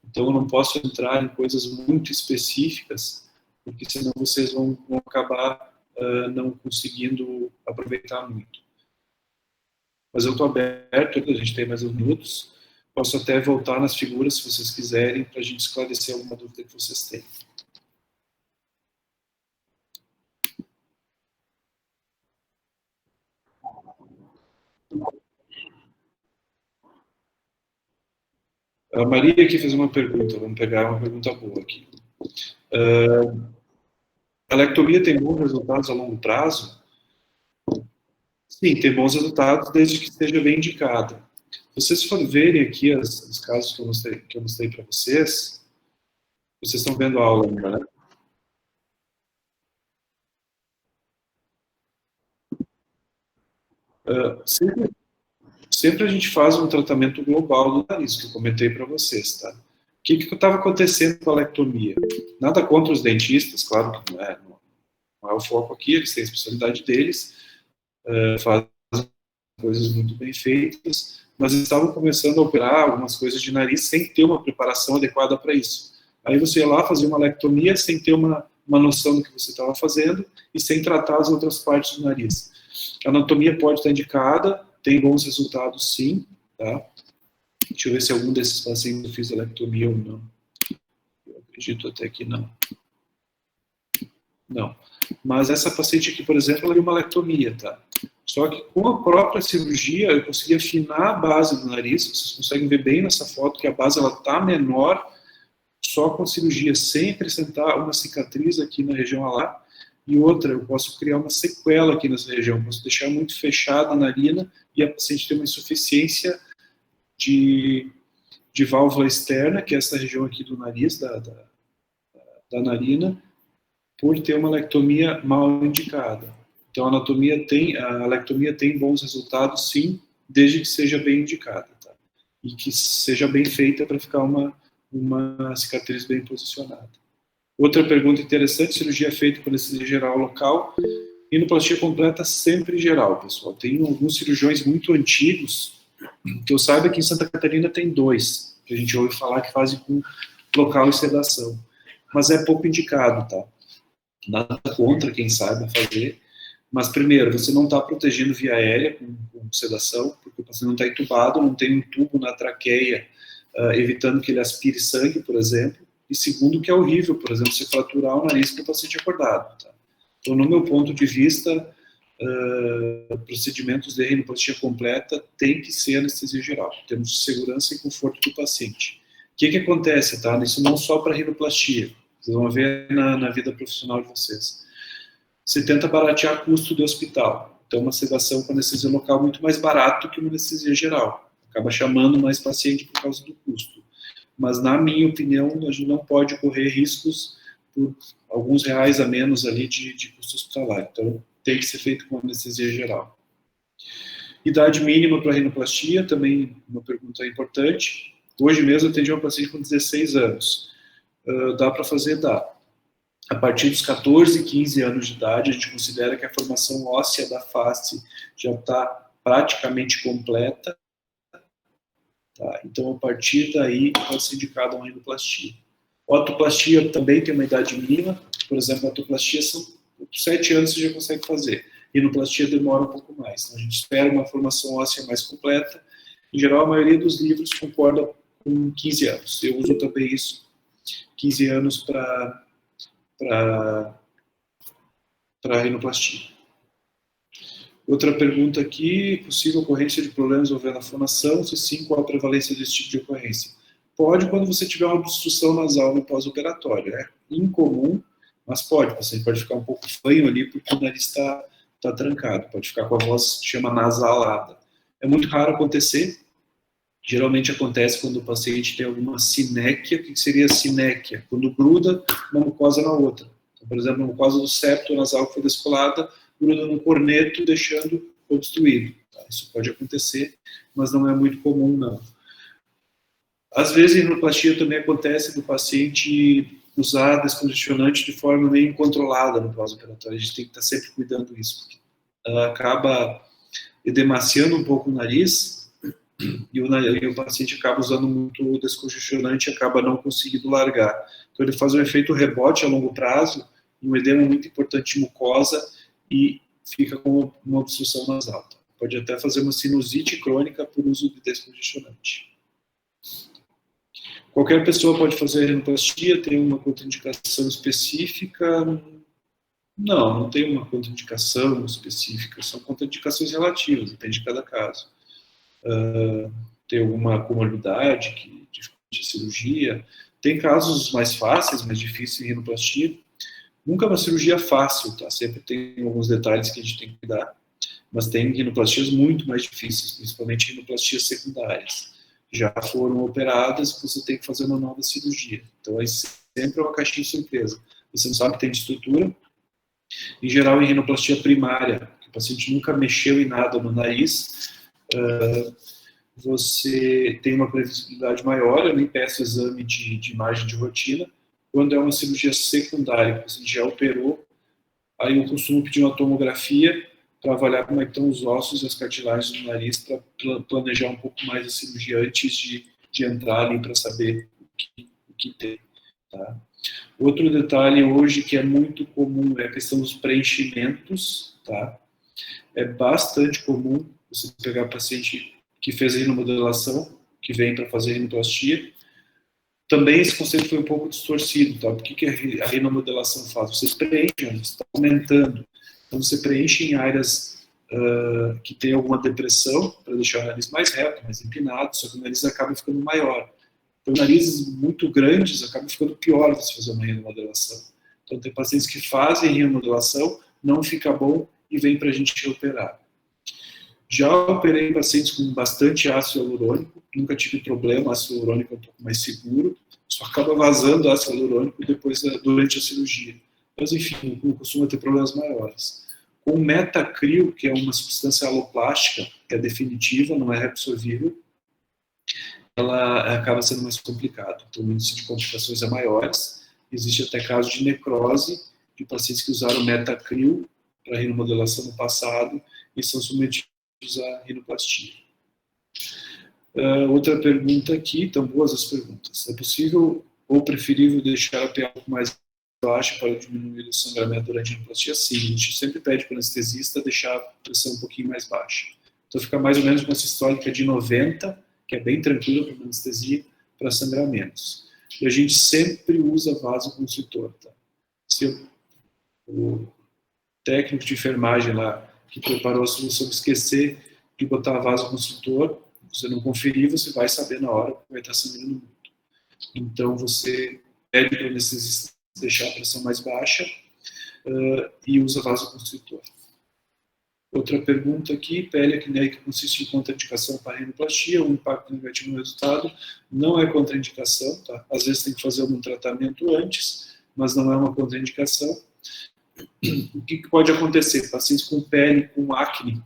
Então, eu não posso entrar em coisas muito específicas, porque senão vocês vão acabar não conseguindo aproveitar muito. Mas eu estou aberto, a gente tem mais uns minutos, posso até voltar nas figuras, se vocês quiserem, para a gente esclarecer alguma dúvida que vocês têm. A Maria aqui fez uma pergunta, vamos pegar uma pergunta boa aqui. A lectomia tem bons resultados a longo prazo? Sim, tem bons resultados desde que esteja bem indicada. Se vocês forem verem aqui os casos que eu mostrei para vocês, vocês estão vendo a aula ainda, né? Sempre a gente faz um tratamento global do nariz, que eu comentei para vocês, tá? O que estava acontecendo com a lectomia? Nada contra os dentistas, claro que não é o foco aqui, eles têm a especialidade deles, fazem coisas muito bem feitas, mas eles estavam começando a operar algumas coisas de nariz sem ter uma preparação adequada para isso. Aí você ia lá fazer uma lectomia sem ter uma noção do que você estava fazendo e sem tratar as outras partes do nariz. A anatomia pode estar indicada, tem bons resultados sim, tá? Deixa eu ver se algum desses pacientes eu fiz alectomia ou não. Eu acredito até que não. Não. Mas essa paciente aqui, por exemplo, ela é uma alectomia, tá? Só que com a própria cirurgia, eu consegui afinar a base do nariz. Vocês conseguem ver bem nessa foto que a base ela tá menor só com a cirurgia, sem acrescentar uma cicatriz aqui na região alar. E outra, eu posso criar uma sequela aqui nessa região, posso deixar muito fechada a narina e a paciente ter uma insuficiência de válvula externa, que é essa região aqui do nariz, da narina, por ter uma alectomia mal indicada. Então, a alectomia tem bons resultados, sim, desde que seja bem indicada, tá? E que seja bem feita para ficar uma cicatriz bem posicionada. Outra pergunta interessante: cirurgia feita com anestesia geral local, rinoplastia completa sempre geral, pessoal. Tem alguns cirurgiões muito antigos, que eu saiba que em Santa Catarina tem 2, que a gente ouve falar que fazem com local e sedação. Mas é pouco indicado, tá? Nada contra quem saiba fazer. Mas, primeiro, você não está protegendo via aérea com sedação, porque o paciente não está entubado, não tem um tubo na traqueia, evitando que ele aspire sangue, por exemplo. E segundo, que é horrível, por exemplo, você fraturar o nariz com o paciente acordado. Tá? Então, no meu ponto de vista, procedimentos de rinoplastia completa tem que ser anestesia geral, em termos de segurança e conforto do paciente. O que acontece, tá? Isso não só para rinoplastia, vocês vão ver na vida profissional de vocês. Você tenta baratear custo do hospital. Então, uma sedação com anestesia local é muito mais barato que uma anestesia geral. Acaba chamando mais paciente por causa do custo. Mas, na minha opinião, a gente não pode correr riscos por alguns reais a menos ali de custo hospitalar. Então, tem que ser feito com anestesia geral. Idade mínima para rinoplastia, também uma pergunta importante. Hoje mesmo eu atendi uma paciente com 16 anos. Dá para fazer? Dá. A partir dos 14, 15 anos de idade, a gente considera que a formação óssea da face já está praticamente completa. Tá? Então, a partir daí, pode ser indicada uma rinoplastia. Otoplastia também tem uma idade mínima. Por exemplo, a otoplastia são 7 anos você já consegue fazer. Rinoplastia demora um pouco mais. Então, a gente espera uma formação óssea mais completa. Em geral, a maioria dos livros concorda com 15 anos. Eu uso também isso, 15 anos para rinoplastia. Outra pergunta aqui: possível ocorrência de problemas envolvendo a fonação? Se sim, qual a prevalência desse tipo de ocorrência? Pode quando você tiver uma obstrução nasal no pós-operatório. É incomum, mas pode. Você pode ficar um pouco fanho ali porque o nariz está trancado. Pode ficar com a voz que chama nasalada. É muito raro acontecer. Geralmente acontece quando o paciente tem alguma sinéquia. O que seria sinéquia? Quando gruda uma mucosa na outra. Então, por exemplo, a mucosa do septo nasal que foi descolada gruda no corneto, deixando obstruído. Tá? Isso pode acontecer, mas não é muito comum, não. Às vezes, a rinoplastia também acontece do paciente usar descongestionante de forma meio incontrolada no pós-operatório. A gente tem que estar sempre cuidando disso, porque acaba edemaciando um pouco o nariz e o paciente acaba usando muito descongestionante e acaba não conseguindo largar. Então, ele faz um efeito rebote a longo prazo, um edema muito importante de mucosa e fica com uma obstrução nasal. Pode até fazer uma sinusite crônica por uso de descongestionante. Qualquer pessoa pode fazer rinoplastia, tem uma contraindicação específica? Não tem uma contraindicação específica, são contraindicações relativas, depende de cada caso. Tem alguma comorbidade que dificulta a cirurgia, tem casos mais fáceis, mais difíceis em rinoplastia. Nunca é uma cirurgia fácil, tá? Sempre tem alguns detalhes que a gente tem que cuidar, mas tem rinoplastias muito mais difíceis, principalmente rinoplastias secundárias. Já foram operadas, você tem que fazer uma nova cirurgia. Então, aí sempre é uma caixinha de surpresa. Você não sabe que tem de estrutura. Em geral, em rinoplastia primária, que o paciente nunca mexeu em nada no nariz, você tem uma previsibilidade maior. Eu nem peço exame de imagem de rotina. Quando é uma cirurgia secundária, que o paciente já operou, aí eu costumo pedir uma tomografia para avaliar como é que estão os ossos e as cartilagens do nariz, para planejar um pouco mais a cirurgia antes de entrar ali para saber o que tem. Tá? Outro detalhe hoje que é muito comum é a questão dos preenchimentos. Tá? É bastante comum você pegar paciente que fez rinomodelação, que vem para fazer rinoplastia. Também esse conceito foi um pouco distorcido, tá? Por que a rinomodelação faz? Você preenche, você está aumentando. Então você preenche em áreas que tem alguma depressão, para deixar o nariz mais reto, mais empinado, só que o nariz acaba ficando maior. Então, narizes muito grandes acabam ficando pior se fazer uma rinomodelação. Então, tem pacientes que fazem rinomodelação, não fica bom e vem para a gente reoperar. Já operei pacientes com bastante ácido hialurônico, nunca tive problema, ácido hialurônico é um pouco mais seguro, só acaba vazando ácido hialurônico durante a cirurgia. Mas, enfim, não costuma ter problemas maiores. Com metacril, que é uma substância aloplástica, que é definitiva, não é reabsorvível, ela acaba sendo mais complicada. Então, o índice de complicações é maiores. Existe até casos de necrose de pacientes que usaram metacril para rinomodelação no passado e são submetidos à rinoplastia. Outra pergunta aqui, estão boas as perguntas. É possível ou preferível deixar a PA um pouco mais baixa para diminuir o sangramento durante a rinoplastia? Sim, a gente sempre pede para o anestesista deixar a pressão um pouquinho mais baixa. Então fica mais ou menos uma sistólica de 90, que é bem tranquila para anestesia, para sangramentos. E a gente sempre usa vasoconstritor, tá? Se o técnico de enfermagem lá, que preparou a solução, esquecer de botar vasoconstritor, você não conferir, você vai saber na hora que vai estar sangrando muito. Então você pede para o anestesista deixar a pressão mais baixa e usa vasoconstritor. Outra pergunta aqui, pele acnéica consiste em contraindicação para a rinoplastia, um impacto negativo no resultado, não é contraindicação, tá? Às vezes tem que fazer algum tratamento antes, mas não é uma contraindicação. O que pode acontecer? Pacientes com pele com acne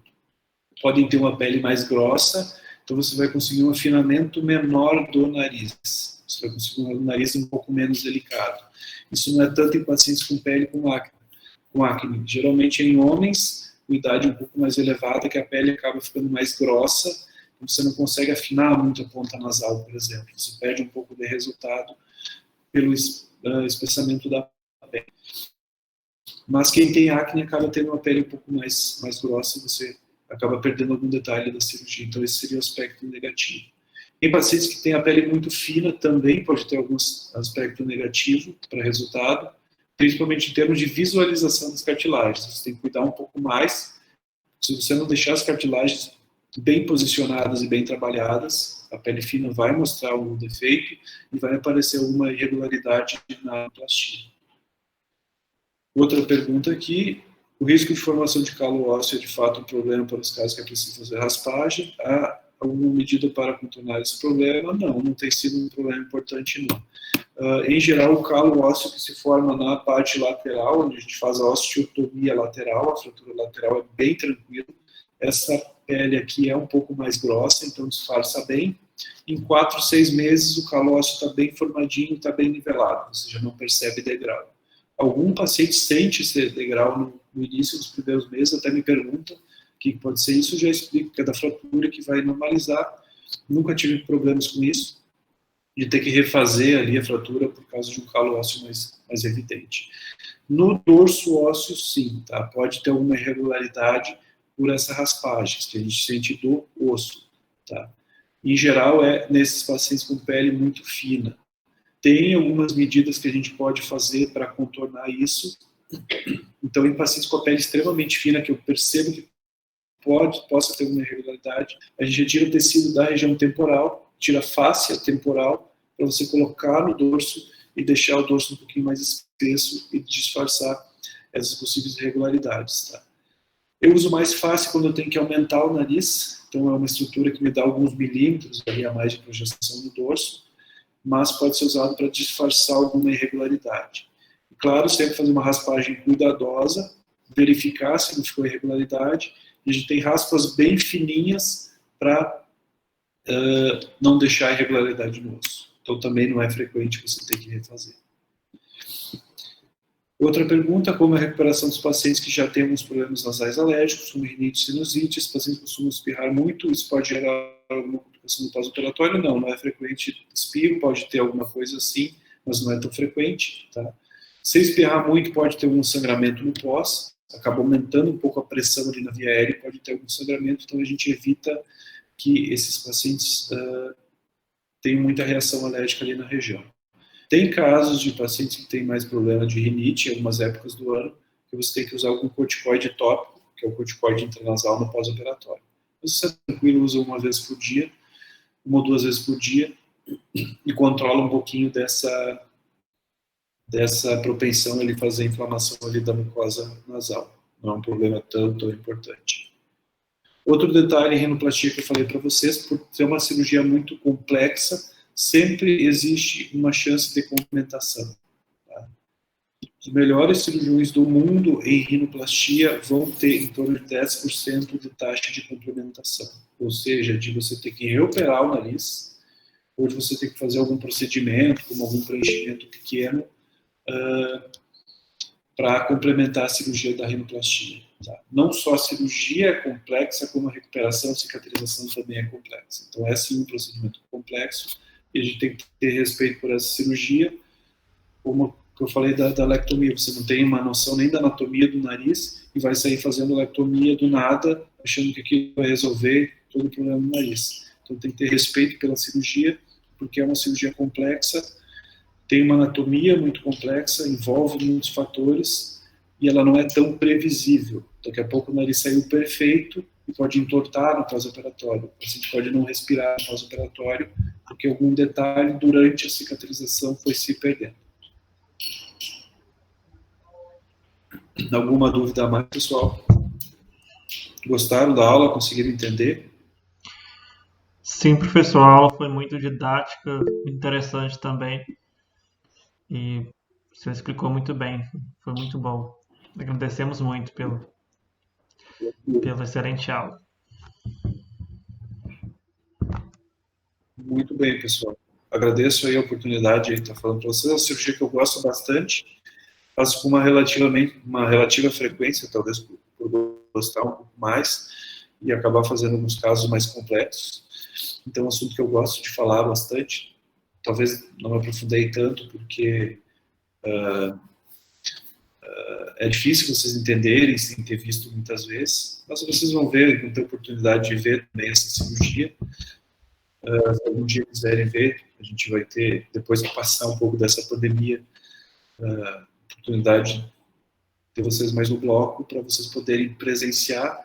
podem ter uma pele mais grossa, então você vai conseguir um afinamento menor do nariz, você vai conseguir um nariz um pouco menos delicado. Isso não é tanto em pacientes com pele com acne. Geralmente em homens, com idade um pouco mais elevada, que a pele acaba ficando mais grossa, você não consegue afinar muito a ponta nasal, por exemplo. Você perde um pouco de resultado pelo espessamento da pele. Mas quem tem acne acaba tendo uma pele um pouco mais grossa e você acaba perdendo algum detalhe da cirurgia. Então esse seria o aspecto negativo. Em pacientes que têm a pele muito fina também pode ter algum aspecto negativo para resultado, principalmente em termos de visualização das cartilagens. Você tem que cuidar um pouco mais. Se você não deixar as cartilagens bem posicionadas e bem trabalhadas, a pele fina vai mostrar algum defeito e vai aparecer alguma irregularidade na plastia. Outra pergunta aqui, o risco de formação de calo ósseo é de fato um problema para os casos que é preciso fazer raspagem? Há alguma medida para contornar esse problema? Não tem sido um problema importante não. Em geral, o calo ósseo que se forma na parte lateral, onde a gente faz a osteotomia lateral, a fratura lateral é bem tranquila. Essa pele aqui é um pouco mais grossa, então disfarça bem. Em 4, 6 meses, o calo ósseo está bem formadinho, está bem nivelado, você já não percebe degrau. Algum paciente sente esse degrau no início dos primeiros meses, até me pergunta o que pode ser isso, eu já explico que é da fratura que vai normalizar. Nunca tive problemas com isso, de ter que refazer ali a fratura por causa de um calo ósseo mais evidente. No dorso ósseo, sim, tá? Pode ter alguma irregularidade por essa raspagem, que a gente sente do osso, tá? Em geral, é nesses pacientes com pele muito fina. Tem algumas medidas que a gente pode fazer para contornar isso. Então, em pacientes com a pele extremamente fina, que eu percebo que possa ter uma irregularidade, a gente retira o tecido da região temporal, tira a fáscia temporal, para você colocar no dorso e deixar o dorso um pouquinho mais espesso e disfarçar essas possíveis irregularidades. Tá? Eu uso mais fáscia quando eu tenho que aumentar o nariz, então é uma estrutura que me dá alguns milímetros ali a mais de projeção no dorso, mas pode ser usado para disfarçar alguma irregularidade. E, claro, sempre fazer uma raspagem cuidadosa, verificar se não ficou irregularidade, e a gente tem raspas bem fininhas para não deixar irregularidade no osso. Então também não é frequente você ter que refazer. Outra pergunta, como é a recuperação dos pacientes que já têm alguns problemas nasais alérgicos, como rinite e sinusite, os pacientes costumam espirrar muito, isso pode gerar alguma complicação no pós-operatório? Não é frequente espirro, pode ter alguma coisa assim, mas não é tão frequente. Tá? Se espirrar muito, pode ter algum sangramento no pós, acaba aumentando um pouco a pressão ali na via aérea e pode ter algum sangramento, então a gente evita que esses pacientes tenham muita reação alérgica ali na região. Tem casos de pacientes que têm mais problema de rinite em algumas épocas do ano, que você tem que usar algum corticoide tópico, que é o corticoide intranasal no pós-operatório. Você é tranquilo, usa uma vez por dia, uma ou duas vezes por dia, e controla um pouquinho dessa propensão a ele fazer inflamação ali da mucosa nasal. Não é um problema tão importante. Outro detalhe em rinoplastia que eu falei para vocês, por ser uma cirurgia muito complexa, sempre existe uma chance de complementação. Tá? Os melhores cirurgiões do mundo em rinoplastia vão ter em torno de 10% de taxa de complementação. Ou seja, de você ter que reoperar o nariz, ou de você ter que fazer algum procedimento, como algum preenchimento pequeno, para complementar a cirurgia da rinoplastia. Tá? Não só a cirurgia é complexa, como a recuperação e cicatrização também é complexa. Então, é sim um procedimento complexo, e a gente tem que ter respeito por essa cirurgia. Como eu falei da lectomia, você não tem uma noção nem da anatomia do nariz e vai sair fazendo lectomia do nada, achando que aquilo vai resolver todo o problema do nariz. Então, tem que ter respeito pela cirurgia, porque é uma cirurgia complexa, tem uma anatomia muito complexa, envolve muitos fatores e ela não é tão previsível. Daqui a pouco o nariz saiu perfeito e pode entortar no pós-operatório. O paciente pode não respirar no pós-operatório porque algum detalhe durante a cicatrização foi se perdendo. Alguma dúvida a mais, pessoal? Gostaram da aula? Conseguiram entender? Sim, professor, a aula foi muito didática, interessante também. E você explicou muito bem, foi muito bom. Agradecemos muito pela excelente aula. Muito bem, pessoal. Agradeço aí a oportunidade de estar falando para vocês. É uma cirurgia que eu gosto bastante, faço com uma relativa frequência, talvez por gostar um pouco mais e acabar fazendo alguns casos mais complexos. Então, é um assunto que eu gosto de falar bastante. Talvez não me aprofundei tanto, porque é difícil vocês entenderem sem ter visto muitas vezes, mas vocês vão ver, vão ter oportunidade de ver também essa cirurgia. Se algum dia quiserem ver, a gente vai ter, depois de passar um pouco dessa pandemia, oportunidade de ter vocês mais no bloco, para vocês poderem presenciar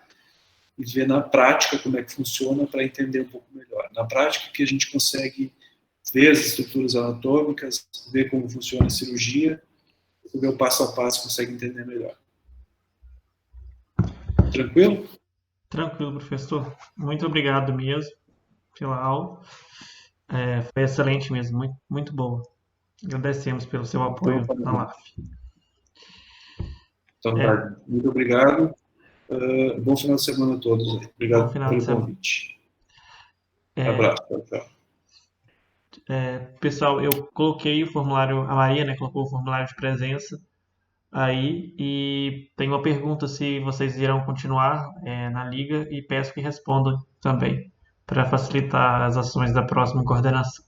e ver na prática como é que funciona, para entender um pouco melhor. Na prática que a gente consegue ver as estruturas anatômicas, ver como funciona a cirurgia, ver o passo a passo, consegue entender melhor. Tranquilo? Tranquilo, professor. Muito obrigado mesmo pela aula. Foi excelente mesmo, muito, muito boa. Agradecemos pelo seu apoio na LAF. Então, tá. Muito obrigado. Bom final de semana a todos. Obrigado pelo convite. Abraço. Tchau. Pessoal, eu coloquei o formulário, a Maria, né, colocou o formulário de presença aí, e tem uma pergunta se vocês irão continuar na liga, e peço que respondam também, para facilitar as ações da próxima coordenação.